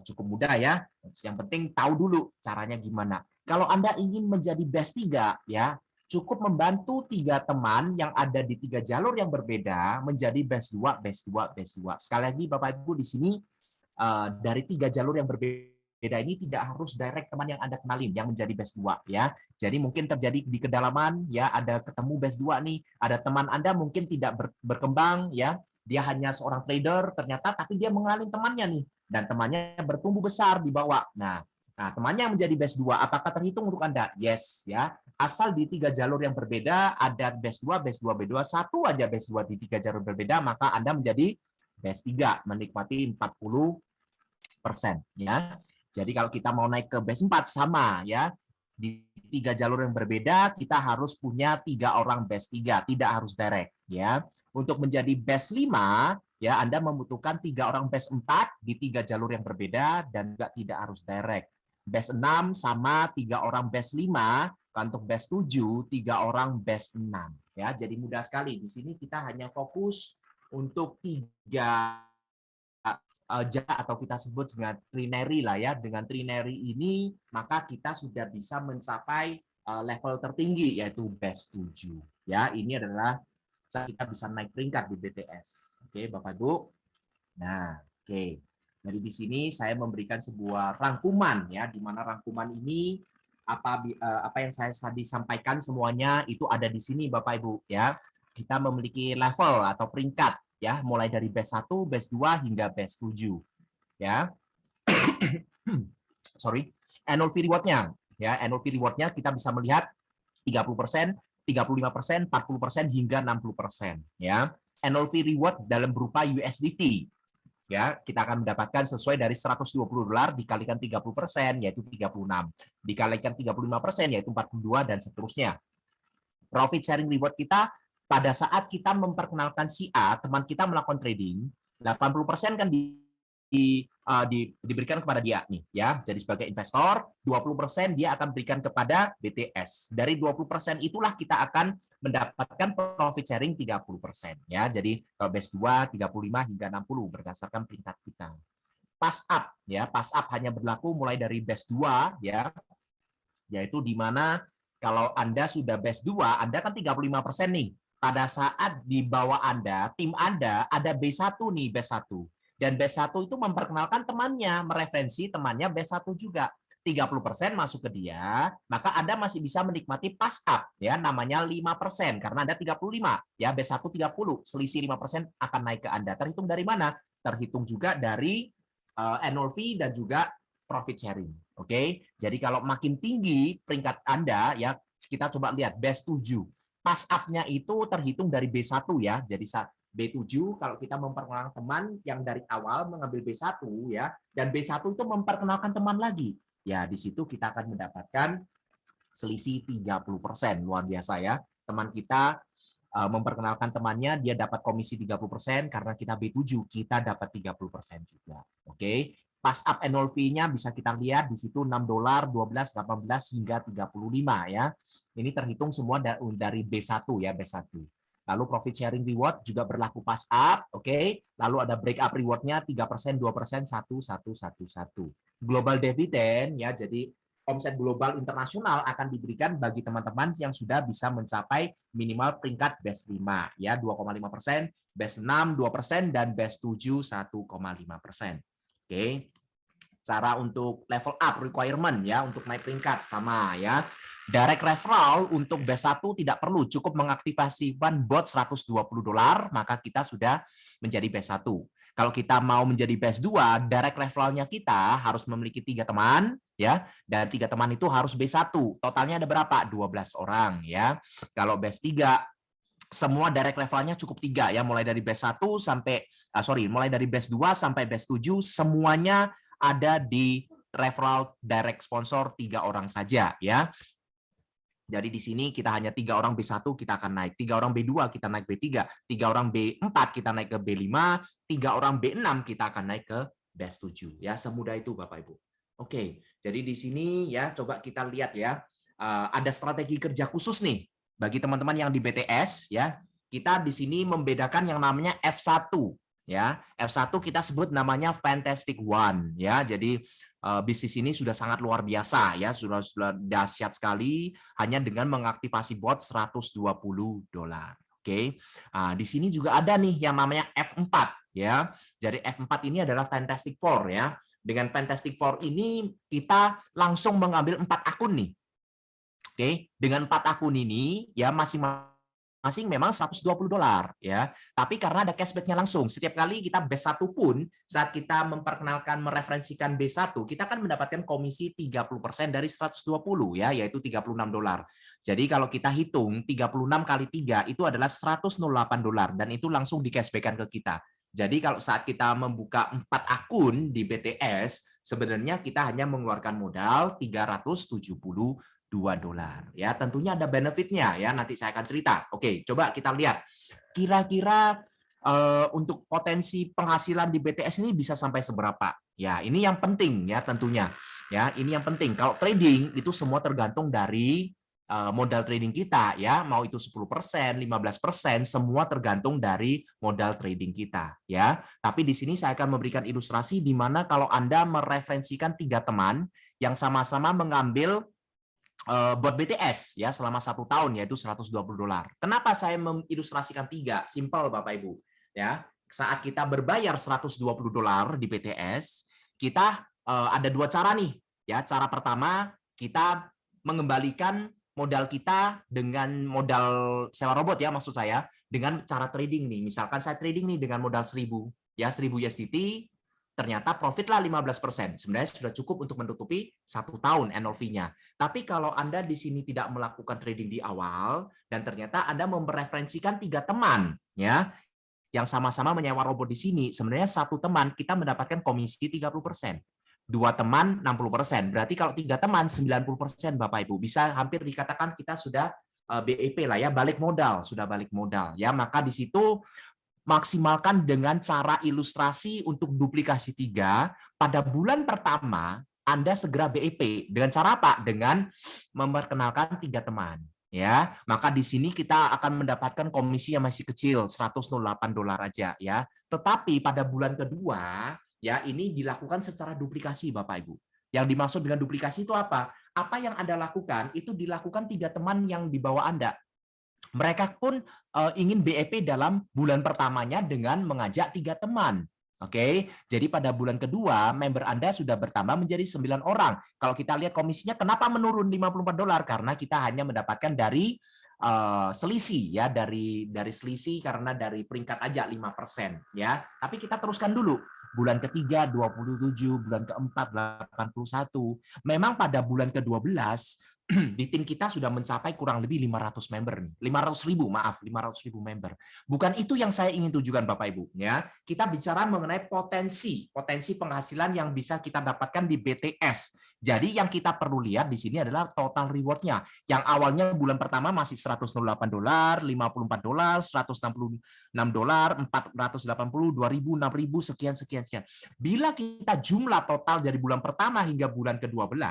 cukup mudah ya. Yang penting tahu dulu caranya gimana. Kalau Anda ingin menjadi batch 3 ya, cukup membantu 3 teman yang ada di 3 jalur yang berbeda menjadi batch 2, batch 2, batch 2. Sekali lagi Bapak Ibu di sini dari 3 jalur yang berbeda ini tidak harus direct teman yang Anda kenalin yang menjadi batch 2 ya. Jadi mungkin terjadi di kedalaman ya, ada ketemu batch 2 nih, ada teman Anda mungkin tidak berkembang ya. Dia hanya seorang trader ternyata tapi dia mengenalin temannya nih dan temannya bertumbuh besar di bawah. Nah, temannya yang menjadi batch 2 apakah terhitung untuk Anda? Yes ya. Asal di 3 jalur yang berbeda ada batch 2, batch 2 B2, satu aja batch 2 di 3 jalur berbeda, maka Anda menjadi batch 3 menikmati 40% ya. Jadi kalau kita mau naik ke batch 4 sama ya. Di 3 jalur yang berbeda kita harus punya 3 orang batch 3, tidak harus direct ya. Untuk menjadi batch 5 ya Anda membutuhkan 3 orang batch 4 di 3 jalur yang berbeda dan juga tidak harus direct. Batch 6 sama 3 orang batch 5, untuk batch 7 3 orang batch 6 ya. Jadi mudah sekali. Di sini kita hanya fokus untuk 3 atau kita sebut dengan trinary lah ya. Dengan trinary ini maka kita sudah bisa mencapai level tertinggi yaitu batch 7 ya. Ini adalah cara kita bisa naik peringkat di BTS. Oke, Bapak Ibu. Nah, oke. Jadi di sini saya memberikan sebuah rangkuman ya, di mana rangkuman ini apa yang saya tadi sampaikan semuanya itu ada di sini Bapak Ibu ya. Kita memiliki level atau peringkat ya, mulai dari batch 1, batch 2 hingga batch 7 ya. Sorry. Annual fee reward-nya ya, annual fee reward-nya kita bisa melihat 30%, 35%, 40% hingga 60% ya. Annual fee reward dalam berupa USDT ya, kita akan mendapatkan sesuai dari $120 dikalikan 30% yaitu 36, dikalikan 35% yaitu 42 dan seterusnya. Profit sharing reward kita pada saat kita memperkenalkan si A, teman kita melakukan trading, 80% kan diberikan kepada dia nih ya. Jadi sebagai investor, 20% dia akan berikan kepada BTS. Dari 20% itulah kita akan mendapatkan profit sharing 30% ya. Jadi kalau batch 2 35 hingga 60 berdasarkan peringkat kita. Pass up ya, pass up hanya berlaku mulai dari batch 2 ya. Yaitu di mana kalau Anda sudah batch 2, Anda kan 35% nih. Pada saat di bawah Anda, tim Anda ada B1 nih, B1. Dan B1 itu memperkenalkan temannya, mereferensi temannya B1 juga. 30% masuk ke dia, maka Anda masih bisa menikmati pass up ya, namanya 5% karena Anda 35 ya, B1 30, selisih 5% akan naik ke Anda. Terhitung dari mana? Terhitung juga dari annual fee dan juga profit sharing. Oke. Jadi kalau makin tinggi peringkat Anda ya, kita coba lihat batch 7. Pass up-nya itu terhitung dari B1 ya. Jadi B7 kalau kita memperkenalkan teman yang dari awal mengambil B1 ya, dan B1 itu memperkenalkan teman lagi. Ya, di situ kita akan mendapatkan selisih 30%. Luar biasa ya. Teman kita memperkenalkan temannya, dia dapat komisi 30%, karena kita B7, kita dapat 30% juga. Oke. Pass up annual fee-nya bisa kita lihat di situ $6, 12, 18 hingga 35 ya. Ini terhitung semua dari B1 ya, B1. Lalu profit sharing reward juga berlaku pass up, oke. Lalu ada break up reward-nya 3%, 2%, 1, 1, 1, 1. Global dividend ya, jadi omset global internasional akan diberikan bagi teman-teman yang sudah bisa mencapai minimal peringkat best 5 ya, 2,5%, best 6 2% dan best 7 1,5%. Oke. Cara untuk level up requirement ya untuk naik peringkat sama ya. Direct referral untuk best 1 tidak perlu, cukup mengaktifasikan bot $120 maka kita sudah menjadi best 1. Kalau kita mau menjadi best 2, direct referralnya kita harus memiliki 3 teman ya, dan 3 teman itu harus B1. Totalnya ada berapa? 12 orang ya. Kalau best 3 semua direct referralnya cukup 3 ya, mulai dari best 1 sampai mulai dari best 2 sampai best 7 semuanya ada di referral direct sponsor 3 orang saja ya. Jadi di sini kita hanya 3 orang B1 kita akan naik, 3 orang B2 kita naik B3, 3 orang B4 kita naik ke B5, 3 orang B6 kita akan naik ke best 7 ya. Semudah itu Bapak Ibu. Oke, jadi di sini ya coba kita lihat ya. Ada strategi kerja khusus nih bagi teman-teman yang di BTS ya. Kita di sini membedakan yang namanya F1 ya. F1 kita sebut namanya Fantastic One ya. Jadi bisnis ini sudah sangat luar biasa ya, sudah dahsyat sekali hanya dengan mengaktifasi bot $120. Oke. Di sini juga ada nih yang namanya F4 ya. Jadi F4 ini adalah Fantastic Four ya. Dengan Fantastic Four ini kita langsung mengambil 4 akun nih. Oke, dengan 4 akun ini ya masing-masing memang $120 ya. Tapi karena ada cashback-nya langsung, setiap kali kita B1 pun saat kita memperkenalkan mereferensikan B1, kita akan mendapatkan komisi 30% dari 120 ya, yaitu $36. Jadi kalau kita hitung 36 kali 3 itu adalah $108 dan itu langsung di cashback-kan ke kita. Jadi kalau saat kita membuka 4 akun di BTS, sebenarnya kita hanya mengeluarkan modal $372 ya. Tentunya ada benefitnya ya, nanti saya akan cerita. Oke, coba kita lihat. Kira-kira untuk potensi penghasilan di BTS ini bisa sampai seberapa? Ya, ini yang penting ya tentunya. Ya, ini yang penting. Kalau trading itu semua tergantung dari modal trading kita ya, mau itu 10%, 15%, semua tergantung dari modal trading kita ya. Tapi di sini saya akan memberikan ilustrasi di mana kalau Anda mereferensikan 3 teman yang sama-sama mengambil bot BTS ya selama 1 tahun yaitu $120. Kenapa saya mengilustrasikan 3? Simple Bapak Ibu ya. Saat kita berbayar $120 di BTS, kita ada 2 cara nih ya. Cara pertama kita mengembalikan modal kita dengan modal sewa robot ya, maksud saya dengan cara trading nih. Misalkan saya trading nih dengan modal 1000 ya, 1000 USDT, ternyata profit lah 15%. Sebenarnya sudah cukup untuk menutupi 1 tahun annual fee-nya. Tapi kalau Anda di sini tidak melakukan trading di awal dan ternyata Anda mereferensikan 3 teman ya yang sama-sama menyewa robot di sini, sebenarnya 1 teman kita mendapatkan komisi 30%. 2 teman 60%. Berarti kalau 3 teman 90% Bapak Ibu. Bisa hampir dikatakan kita sudah BEP lah ya, balik modal, sudah balik modal ya. Maka di situ maksimalkan dengan cara ilustrasi untuk duplikasi 3 pada bulan pertama Anda segera BEP. Dengan cara apa? Dengan memperkenalkan 3 teman. Ya, maka di sini kita akan mendapatkan komisi yang masih kecil, $108 aja ya. Tetapi pada bulan kedua ya ini dilakukan secara duplikasi Bapak Ibu. Yang dimaksud dengan duplikasi itu apa? Apa yang Anda lakukan itu dilakukan 3 teman yang di bawah Anda. Mereka pun ingin BEP dalam bulan pertamanya dengan mengajak 3 teman. Oke, jadi pada bulan kedua member Anda sudah bertambah menjadi 9 orang. Kalau kita lihat komisinya kenapa menurun $54? Karena kita hanya mendapatkan dari selisih ya, dari selisih karena dari peringkat aja 5% ya. Tapi kita teruskan dulu. Bulan ketiga 27, bulan keempat 81. Memang pada bulan ke-12 di tim kita sudah mencapai kurang lebih 500 member nih. 500.000, maaf, 500.000 member. Bukan itu yang saya ingin tujukan Bapak Ibu, ya. Kita bicara mengenai potensi penghasilan yang bisa kita dapatkan di BTS. Jadi yang kita perlu lihat di sini adalah total reward-nya. Yang awalnya bulan pertama masih $108, $54, $166, $480, 2.000, 6.000, sekian. Bila kita jumlah total dari bulan pertama hingga bulan ke-12,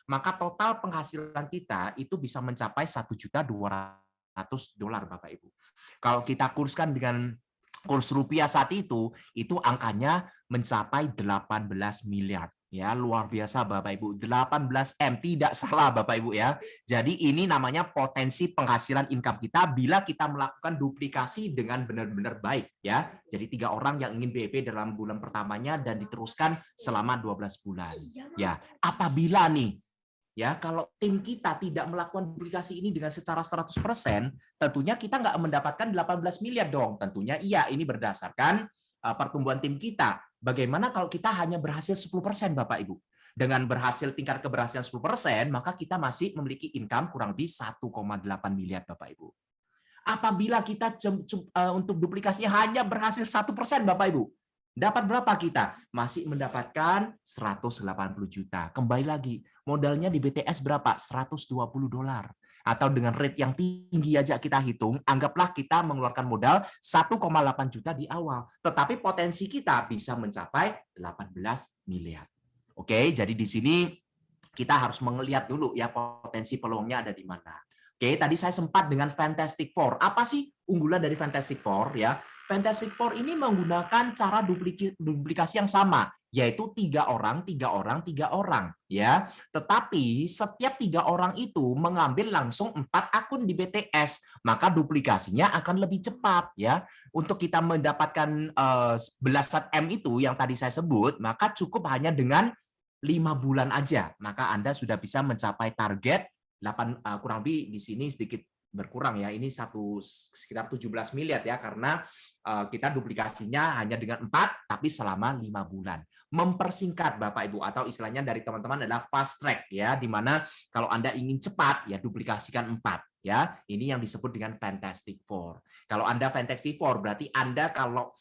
maka total penghasilan kita itu bisa mencapai $1.200.000 Bapak Ibu. Kalau kita kurskan dengan kurs rupiah saat itu angkanya mencapai 18 miliar. Ya, luar biasa Bapak Ibu. 18M, tidak salah Bapak Ibu ya. Jadi ini namanya potensi penghasilan income kita bila kita melakukan duplikasi dengan benar-benar baik ya. Jadi 3 orang yang ingin BEP dalam bulan pertamanya dan diteruskan selama 12 bulan. Ya, apabila nih ya, kalau tim kita tidak melakukan duplikasi ini dengan secara 100%, tentunya kita nggak mendapatkan 18 miliar dong. Tentunya iya, ini berdasarkan pertumbuhan tim kita. Bagaimana kalau kita hanya berhasil 10% Bapak Ibu? Dengan tingkat keberhasilan 10%, maka kita masih memiliki income kurang lebih 1,8 miliar Bapak Ibu. Apabila kita untuk duplikasinya hanya berhasil 1% Bapak Ibu, dapat berapa kita? Masih mendapatkan 180 juta. Kembali lagi, modalnya di BTS berapa? $120. Atau dengan rate yang tinggi aja kita hitung, anggaplah kita mengeluarkan modal 1,8 juta di awal. Tetapi potensi kita bisa mencapai 18 miliar. Oke, jadi di sini kita harus melihat dulu ya potensi peluangnya ada di mana. Oke, tadi saya sempat dengan Fantastic Four. Apa sih unggulan dari Fantastic Four ya? Fantastic Four ini menggunakan cara duplikasi yang sama, yaitu 3 orang ya. Tetapi setiap 3 orang itu mengambil langsung 4 akun di BTS, maka duplikasinya akan lebih cepat ya. Untuk kita mendapatkan belasan M itu yang tadi saya sebut, maka cukup hanya dengan 5 bulan aja, maka Anda sudah bisa mencapai target 8 kurang lebih di sini sedikit berkurang ya, ini sekitar 17 miliar ya, karena kita duplikasinya hanya dengan 4 tapi selama 5 bulan. Mempersingkat Bapak Ibu, atau istilahnya dari teman-teman adalah fast track ya, di mana kalau Anda ingin cepat ya duplikasikan 4 ya. Ini yang disebut dengan Fantastic Four. Kalau Anda Fantastic Four berarti Anda kalau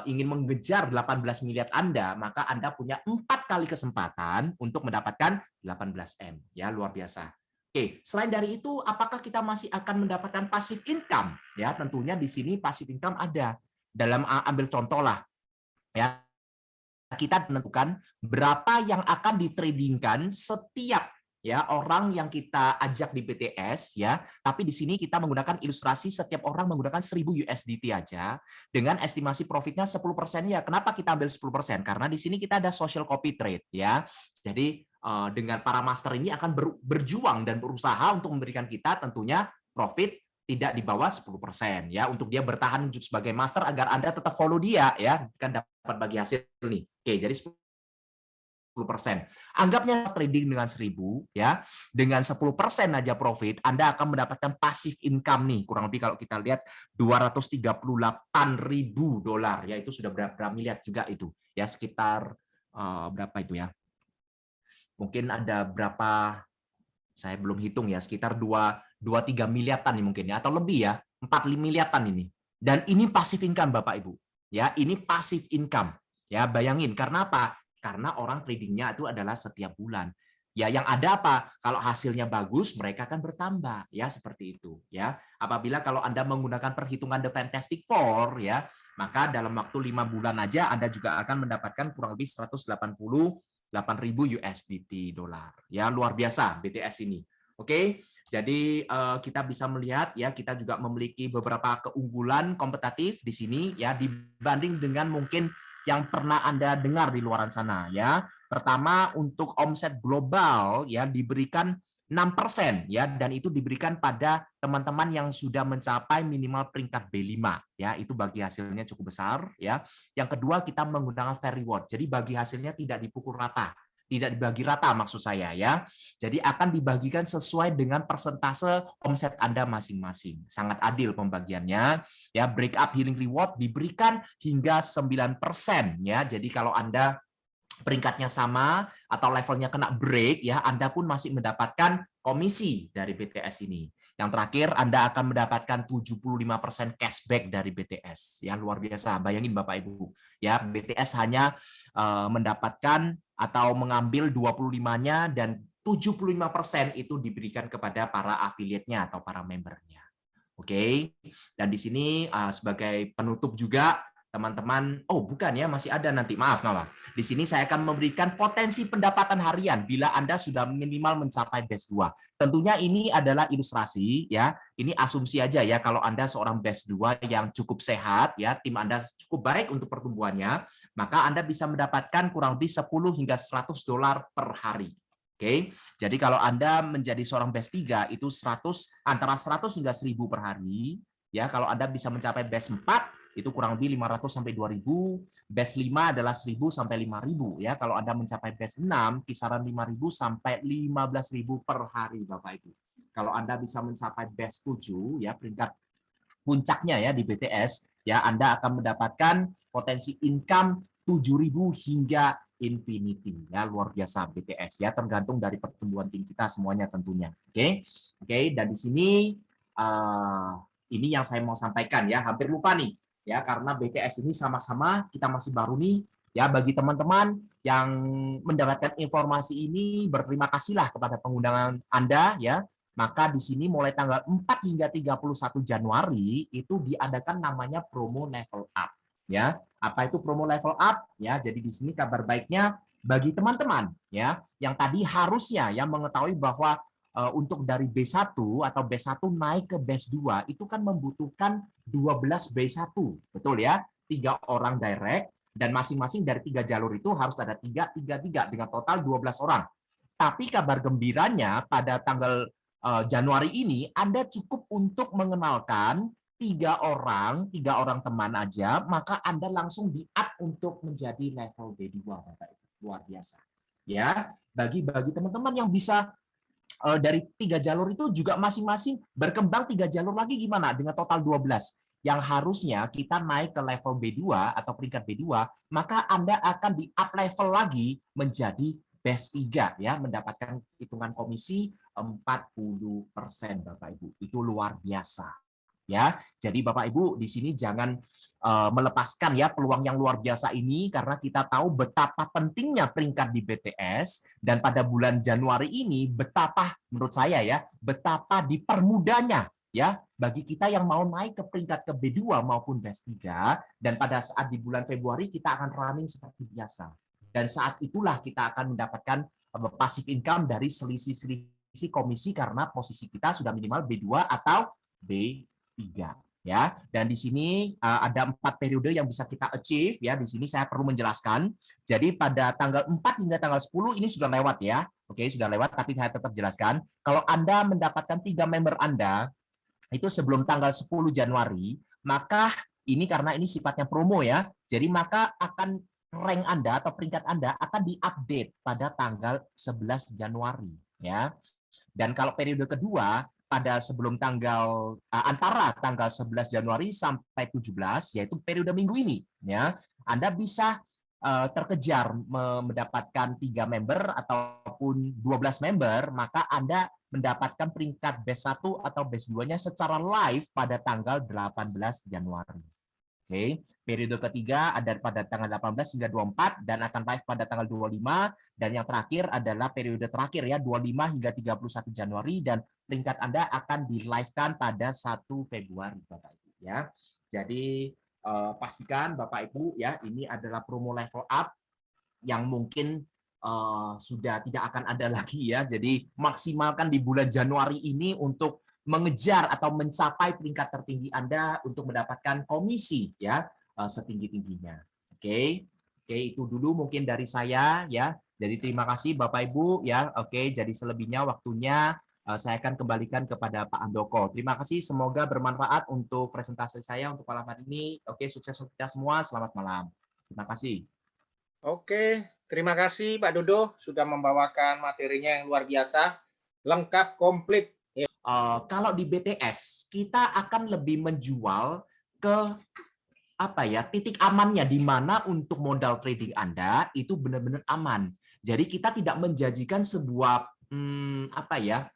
ingin mengejar 18 miliar Anda, maka Anda punya 4 kali kesempatan untuk mendapatkan 18M ya, luar biasa. Oke, selain dari itu, apakah kita masih akan mendapatkan passive income? Ya, tentunya di sini passive income ada. Dalam ambil contoh lah, ya, kita menentukan berapa yang akan ditradingkan setiap ya orang yang kita ajak di BTS ya. Tapi di sini kita menggunakan ilustrasi setiap orang menggunakan 1.000 USDT aja dengan estimasi profitnya 10% ya. Kenapa kita ambil 10%? Karena di sini kita ada social copy trade ya. Jadi dengan para master ini akan berjuang dan berusaha untuk memberikan kita tentunya profit tidak di bawah 10% ya, untuk dia bertahan sebagai master agar Anda tetap follow dia ya, kan dapat bagi hasil nih. Oke, jadi 10%. Anggapnya trading dengan 1.000 ya, dengan 10% aja profit, Anda akan mendapatkan passive income nih, kurang lebih kalau kita lihat $238.000 ya, itu sudah berapa miliar juga itu ya, sekitar berapa itu ya? Mungkin ada berapa, saya belum hitung ya, sekitar 2-3 miliaran nih mungkin ya, atau lebih ya, 4-5 miliaran ini. Dan ini passive income Bapak Ibu. Ya, ini passive income. Ya, bayangin karena apa? Karena orang tradingnya itu adalah setiap bulan. Ya, yang ada apa? Kalau hasilnya bagus, mereka akan bertambah, ya seperti itu. Ya, apabila kalau Anda menggunakan perhitungan The Fantastic Four, ya, maka dalam waktu 5 bulan aja Anda juga akan mendapatkan kurang lebih 188.000 USDT dolar. Ya, luar biasa BTS ini. Oke, jadi kita bisa melihat ya, kita juga memiliki beberapa keunggulan kompetitif di sini ya, dibanding dengan mungkin yang pernah Anda dengar di luar sana ya. Pertama, untuk omset global ya diberikan 6% ya, dan itu diberikan pada teman-teman yang sudah mencapai minimal peringkat B5 ya, itu bagi hasilnya cukup besar ya. Yang kedua, kita menggunakan fair reward. Jadi bagi hasilnya tidak dipukul rata. Tidak dibagi rata maksud saya ya. Jadi akan dibagikan sesuai dengan persentase omset Anda masing-masing. Sangat adil pembagiannya. Ya, break up healing reward diberikan hingga 9% ya. Jadi kalau Anda peringkatnya sama atau levelnya kena break ya, Anda pun masih mendapatkan komisi dari BTS ini. Yang terakhir, Anda akan mendapatkan 75% cashback dari BTS. Ya, luar biasa. Bayangin Bapak Ibu, ya, BTS hanya mendapatkan atau mengambil 25-nya dan 75% itu diberikan kepada para afiliatnya atau para membernya. Oke. Dan di sini sebagai penutup juga teman-teman, oh bukan ya, masih ada nanti, maaf. Di sini saya akan memberikan potensi pendapatan harian bila Anda sudah minimal mencapai batch 2. Tentunya ini adalah ilustrasi ya, ini asumsi aja ya, kalau Anda seorang batch 2 yang cukup sehat ya, tim Anda cukup baik untuk pertumbuhannya, maka Anda bisa mendapatkan kurang lebih 10 hingga $100 per hari. Oke, jadi kalau Anda menjadi seorang batch 3 itu antara 100 hingga 1000 per hari, ya kalau Anda bisa mencapai batch 4 itu kurang lebih 500 sampai 2000, batch 5 adalah 1000 sampai 5000 ya. Kalau Anda mencapai batch 6 kisaran 5000 sampai 15000 per hari Bapak Ibu. Kalau Anda bisa mencapai batch 7 ya, peringkat puncaknya ya di BTS ya, Anda akan mendapatkan potensi income 7000 hingga infinity ya, luar biasa BTS ya, tergantung dari pertumbuhan tim kita semuanya tentunya. Oke, dan di sini ini yang saya mau sampaikan ya, hampir lupa nih ya, karena BTS ini sama-sama kita masih baru nih ya. Bagi teman-teman yang mendapatkan informasi ini, berterima kasihlah kepada pengundangan Anda ya. Maka di sini mulai tanggal 4 hingga 31 Januari itu diadakan namanya promo level up ya. Apa itu promo level up ya? Jadi di sini kabar baiknya bagi teman-teman ya yang tadi harusnya ya mengetahui bahwa untuk dari B1 atau B1 naik ke B2 itu kan membutuhkan 12 B1, betul ya? 3 orang direct dan masing-masing dari 3 jalur itu harus ada 3 dengan total 12 orang. Tapi kabar gembiranya pada tanggal Januari ini Anda cukup untuk mengenalkan 3 orang teman aja, maka Anda langsung di-up untuk menjadi level B2 Bapak Ibu. Luar biasa. Ya, bagi teman-teman yang bisa dari 3 jalur itu juga masing-masing berkembang 3 jalur lagi gimana dengan total 12. Yang harusnya kita naik ke level B2 atau peringkat B2, maka Anda akan di-up level lagi menjadi batch 3 ya, mendapatkan hitungan komisi 40% Bapak Ibu. Itu luar biasa. Ya, jadi Bapak Ibu di sini jangan melepaskan ya peluang yang luar biasa ini, karena kita tahu betapa pentingnya peringkat di BTS, dan pada bulan Januari ini betapa menurut saya ya, betapa dipermudahnya ya bagi kita yang mau naik ke peringkat ke B2 maupun batch 3, dan pada saat di bulan Februari kita akan running seperti biasa. Dan saat itulah kita akan mendapatkan passive income dari selisih komisi karena posisi kita sudah minimal B2 atau B3 ya. Dan di sini ada 4 periode yang bisa kita achieve ya. Di sini saya perlu menjelaskan. Jadi pada tanggal 4 hingga tanggal 10 ini sudah lewat ya. Oke, sudah lewat, tapi saya tetap jelaskan. Kalau Anda mendapatkan 3 member Anda itu sebelum tanggal 10 Januari, maka ini karena ini sifatnya promo ya. Jadi maka akan rank Anda atau peringkat Anda akan diupdate pada tanggal 11 Januari ya. Dan kalau periode kedua pada sebelum tanggal antara tanggal 11 Januari sampai 17, yaitu periode minggu ini ya, Anda bisa terkejar mendapatkan 3 member ataupun 12 member, maka Anda mendapatkan peringkat batch 1 atau batch 2-nya secara live pada tanggal 18 Januari. Oke, periode ketiga ada pada tanggal 18 hingga 24 dan akan live pada tanggal 25, dan yang terakhir adalah periode terakhir ya 25 hingga 31 Januari, dan peringkat Anda akan di-live-kan pada 1 Februari Bapak Ibu ya. Jadi pastikan Bapak Ibu ya, ini adalah promo level up yang mungkin sudah tidak akan ada lagi ya. Jadi maksimalkan di bulan Januari ini untuk mengejar atau mencapai peringkat tertinggi Anda untuk mendapatkan komisi ya setinggi-tingginya. Oke, itu dulu mungkin dari saya ya. Jadi terima kasih Bapak Ibu ya. Oke, jadi selebihnya waktunya saya akan kembalikan kepada Pak Andoko. Terima kasih, semoga bermanfaat untuk presentasi saya untuk malam hari ini. Oke, sukses untuk kita semua. Selamat malam. Terima kasih. Oke, terima kasih Pak Dodo sudah membawakan materinya yang luar biasa, lengkap, komplit. Kalau di BTS kita akan lebih menjual ke apa ya, titik amannya di mana untuk modal trading Anda itu benar-benar aman. Jadi kita tidak menjanjikan sebuah apa ya,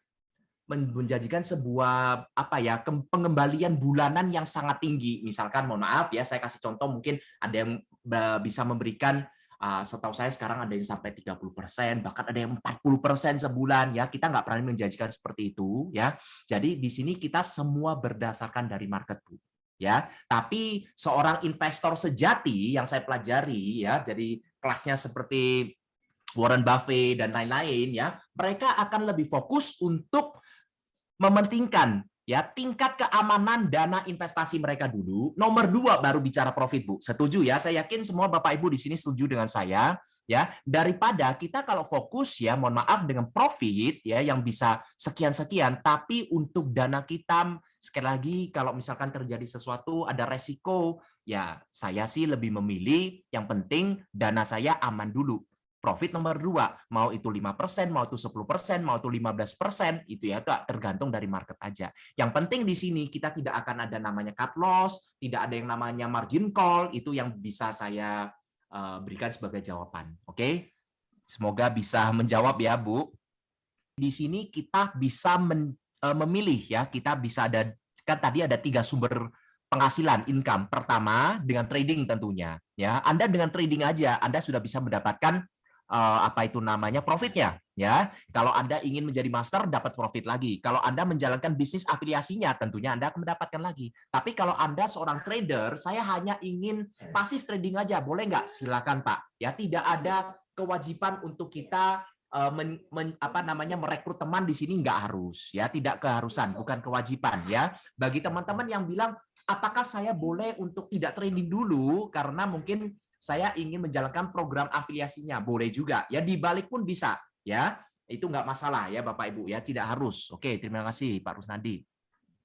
menjanjikan sebuah apa ya, pengembalian bulanan yang sangat tinggi. Misalkan, mohon maaf ya, saya kasih contoh, mungkin ada yang bisa memberikan, setahu saya sekarang ada yang sampai 30%, bahkan ada yang 40% sebulan ya. Kita nggak berani menjanjikan seperti itu ya. Jadi di sini kita semua berdasarkan dari market, Bu. Ya, tapi seorang investor sejati yang saya pelajari ya, jadi kelasnya seperti Warren Buffett dan lain-lain ya, mereka akan lebih fokus untuk mementingkan ya tingkat keamanan dana investasi mereka dulu. Nomor 2 baru bicara profit, Bu. Setuju ya? Saya yakin semua Bapak Ibu di sini setuju dengan saya ya. Daripada kita kalau fokus ya, mohon maaf, dengan profit ya yang bisa sekian-sekian, tapi untuk dana kita sekali lagi kalau misalkan terjadi sesuatu ada resiko, ya saya sih lebih memilih yang penting dana saya aman dulu. Profit nomor 2, mau itu 5%, mau itu 10%, mau itu 15%, itu ya tergantung dari market aja. Yang penting di sini kita tidak akan ada namanya cut loss, tidak ada yang namanya margin call, itu yang bisa saya berikan sebagai jawaban. Oke? Semoga bisa menjawab ya, Bu. Di sini kita bisa memilih ya, kita bisa ada, kan tadi ada 3 sumber penghasilan income. Pertama dengan trading tentunya ya. Anda dengan trading aja Anda sudah bisa mendapatkan apa itu namanya profitnya ya. Kalau Anda ingin menjadi master dapat profit lagi. Kalau Anda menjalankan bisnis afiliasinya tentunya Anda akan mendapatkan lagi. Tapi kalau Anda seorang trader, saya hanya ingin pasif trading aja, boleh nggak? Silakan Pak. Ya, tidak ada kewajiban untuk kita merekrut teman di sini, nggak harus ya, tidak keharusan, bukan kewajiban ya. Bagi teman-teman yang bilang apakah saya boleh untuk tidak trading dulu karena mungkin saya ingin menjalankan program afiliasinya, boleh juga ya, dibalik pun bisa ya, itu nggak masalah ya Bapak Ibu ya, tidak harus. Oke, terima kasih Pak Rusnadi.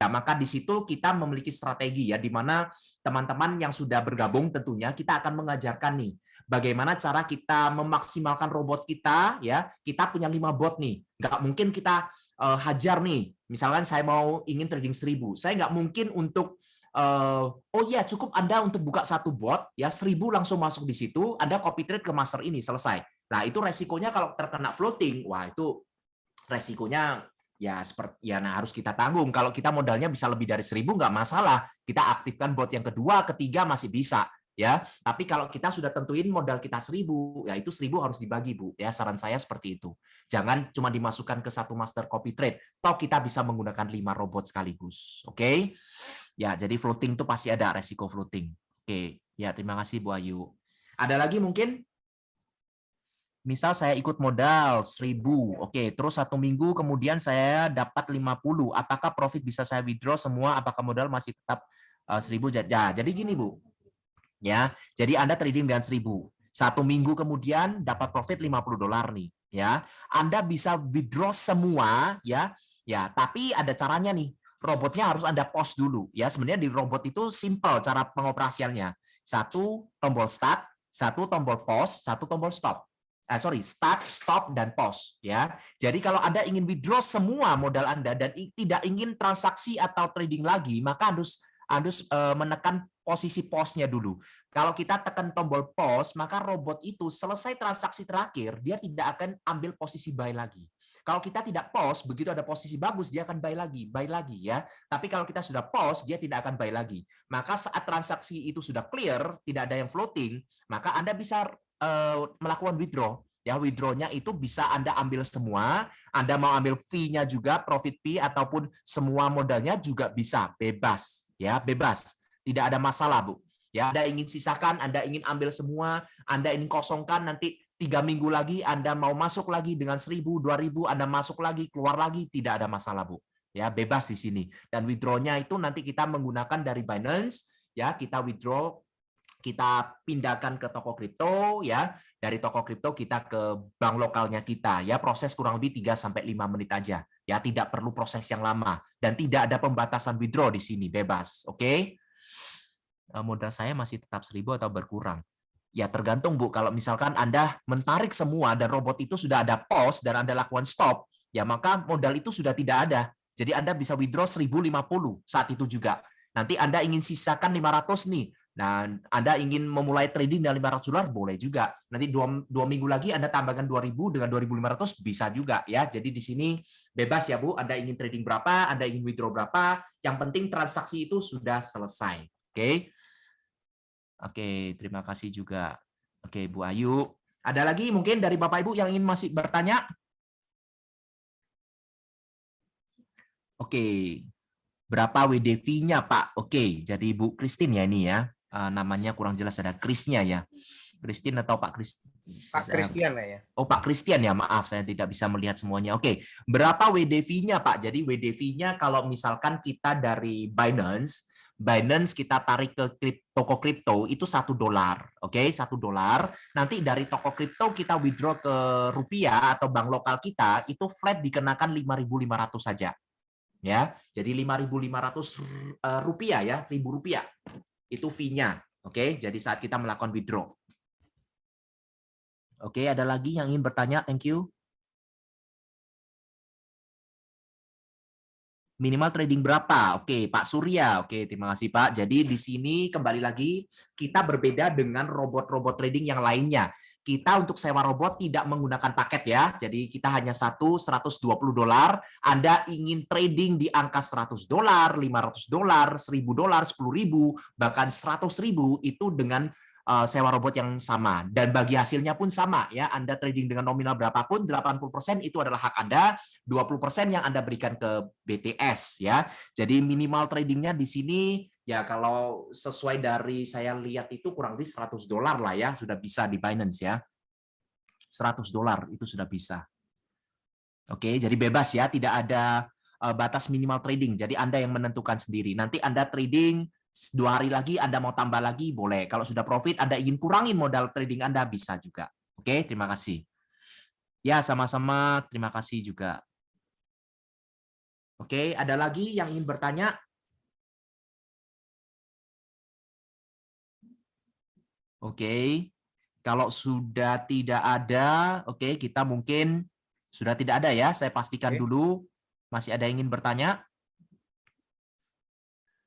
Nah, maka di situ kita memiliki strategi ya, di mana teman-teman yang sudah bergabung tentunya kita akan mengajarkan nih bagaimana cara kita memaksimalkan robot kita ya. Kita punya 5 bot nih, nggak mungkin kita hajar nih. Misalkan saya mau ingin trading 1000, saya nggak mungkin untuk oh iya, cukup Anda untuk buka 1 bot ya, 1000 langsung masuk di situ, Anda copy trade ke master ini, selesai. Nah, itu resikonya kalau terkena floating, wah itu resikonya ya seperti ya, nah harus kita tanggung. Kalau kita modalnya bisa lebih dari 1000 nggak masalah, kita aktifkan bot yang kedua, ketiga masih bisa ya. Tapi kalau kita sudah tentuin modal kita 1000, ya itu 1000 harus dibagi, Bu. Ya, saran saya seperti itu. Jangan cuma dimasukkan ke 1 master copy trade. Toh kita bisa menggunakan 5 robot sekaligus. Oke? Ya, jadi floating itu pasti ada resiko floating. Oke, ya terima kasih Bu Ayu. Ada lagi mungkin? Misal saya ikut modal 1000, oke, terus 1 minggu kemudian saya dapat 50, apakah profit bisa saya withdraw semua? Apakah modal masih tetap 1000? Ya, jadi gini Bu, ya, jadi Anda trading dengan 1000, 1 minggu kemudian dapat profit $50 nih, ya, Anda bisa withdraw semua, ya, tapi ada caranya nih. Robotnya harus Anda pause dulu ya. Sebenarnya di robot itu simple cara pengoperasiannya. 1 tombol start, 1 tombol pause, 1 tombol stop. Start, stop, dan pause ya. Jadi kalau Anda ingin withdraw semua modal Anda dan tidak ingin transaksi atau trading lagi, maka harus menekan posisi pause-nya dulu. Kalau kita tekan tombol pause, maka robot itu selesai transaksi terakhir, dia tidak akan ambil posisi buy lagi. Kalau kita tidak pause, begitu ada posisi bagus, dia akan buy lagi ya. Tapi kalau kita sudah pause, dia tidak akan buy lagi. Maka saat transaksi itu sudah clear, tidak ada yang floating, maka Anda bisa melakukan withdraw. Ya, withdraw-nya itu bisa Anda ambil semua, Anda mau ambil fee-nya juga, profit fee ataupun semua modalnya juga bisa, bebas ya, bebas. Tidak ada masalah, Bu. Ya, Anda ingin sisakan, Anda ingin ambil semua, Anda ingin kosongkan, nanti 3 minggu lagi Anda mau masuk lagi dengan 1000, 2000, Anda masuk lagi, keluar lagi, tidak ada masalah, Bu. Ya, bebas di sini. Dan withdraw-nya itu nanti kita menggunakan dari Binance, ya, kita withdraw, kita pindahkan ke toko kripto ya, dari toko kripto kita ke bank lokalnya kita ya, proses kurang lebih 3 sampai 5 menit aja. Ya, tidak perlu proses yang lama dan tidak ada pembatasan withdraw di sini, bebas. Oke. Modal saya masih tetap 1000 atau berkurang? Ya tergantung Bu, kalau misalkan Anda menarik semua dan robot itu sudah ada pause dan Anda lakukan stop, ya maka modal itu sudah tidak ada. Jadi Anda bisa withdraw 1050 saat itu juga. Nanti Anda ingin sisakan 500 nih, Dan Anda ingin memulai trading dengan $500, boleh juga. Nanti dua minggu lagi Anda tambahkan 2.000 dengan 2.500 bisa juga ya. Jadi di sini bebas ya Bu, Anda ingin trading berapa, Anda ingin withdraw berapa, yang penting transaksi itu sudah selesai. Oke. Oke, terima kasih juga. Oke, Bu Ayu. Ada lagi mungkin dari Bapak Ibu yang ingin masih bertanya? Oke. Berapa WDV-nya, Pak? Oke, jadi Bu Christine ya ini ya. Namanya kurang jelas, ada Krisnya ya. Christine atau Pak Chris? Pak Christian ya. Oh, Pak Christian ya, maaf saya tidak bisa melihat semuanya. Oke, berapa WDV-nya, Pak? Jadi WDV-nya kalau misalkan kita dari Binance kita tarik ke toko kripto itu $1, oke, $1. Nanti dari toko kripto kita withdraw ke rupiah atau bank lokal kita itu flat dikenakan 5.500 saja, ya. Jadi 5.500 rupiah ya, Rp1.000 itu fee-nya, oke. Jadi saat kita melakukan withdraw. Oke, ada lagi yang ingin bertanya? Thank you. Minimal trading berapa? Oke, Pak Surya. Oke, terima kasih Pak. Jadi di sini kembali lagi kita berbeda dengan robot-robot trading yang lainnya. Kita untuk sewa robot tidak menggunakan paket ya. Jadi kita hanya $120. Anda ingin trading di angka $100, $500, $1.000, $10.000, bahkan $100.000 itu dengan sewa robot yang sama, dan bagi hasilnya pun sama ya. Anda trading dengan nominal berapapun, 80% itu adalah hak Anda, 20% yang Anda berikan ke BTS ya. Jadi minimal tradingnya di sini ya kalau sesuai dari saya lihat itu kurang lebih $100 lah ya, sudah bisa di Binance ya. $100 itu sudah bisa. Oke, jadi bebas ya, tidak ada batas minimal trading. Jadi Anda yang menentukan sendiri. Nanti Anda trading 2 hari lagi, Anda mau tambah lagi, boleh. Kalau sudah profit, Anda ingin kurangin modal trading Anda, bisa juga. Oke, terima kasih. Ya, sama-sama. Terima kasih juga. Oke, ada lagi yang ingin bertanya? Oke, kalau sudah tidak ada, oke, kita mungkin sudah tidak ada ya. Saya pastikan dulu. Masih ada yang ingin bertanya?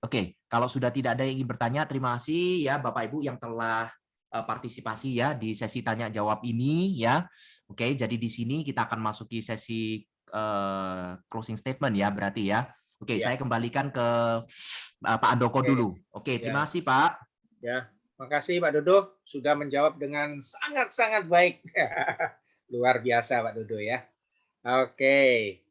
Oke, kalau sudah tidak ada yang ingin bertanya, terima kasih ya Bapak Ibu yang telah partisipasi ya di sesi tanya jawab ini ya. Oke, jadi di sini kita akan masuki sesi closing statement ya berarti ya. Oke, saya kembalikan ke Pak Andoko dulu. Oke, terima kasih Pak. Ya, makasih Pak Dodo sudah menjawab dengan sangat-sangat baik. Luar biasa Pak Dodo ya. Oke.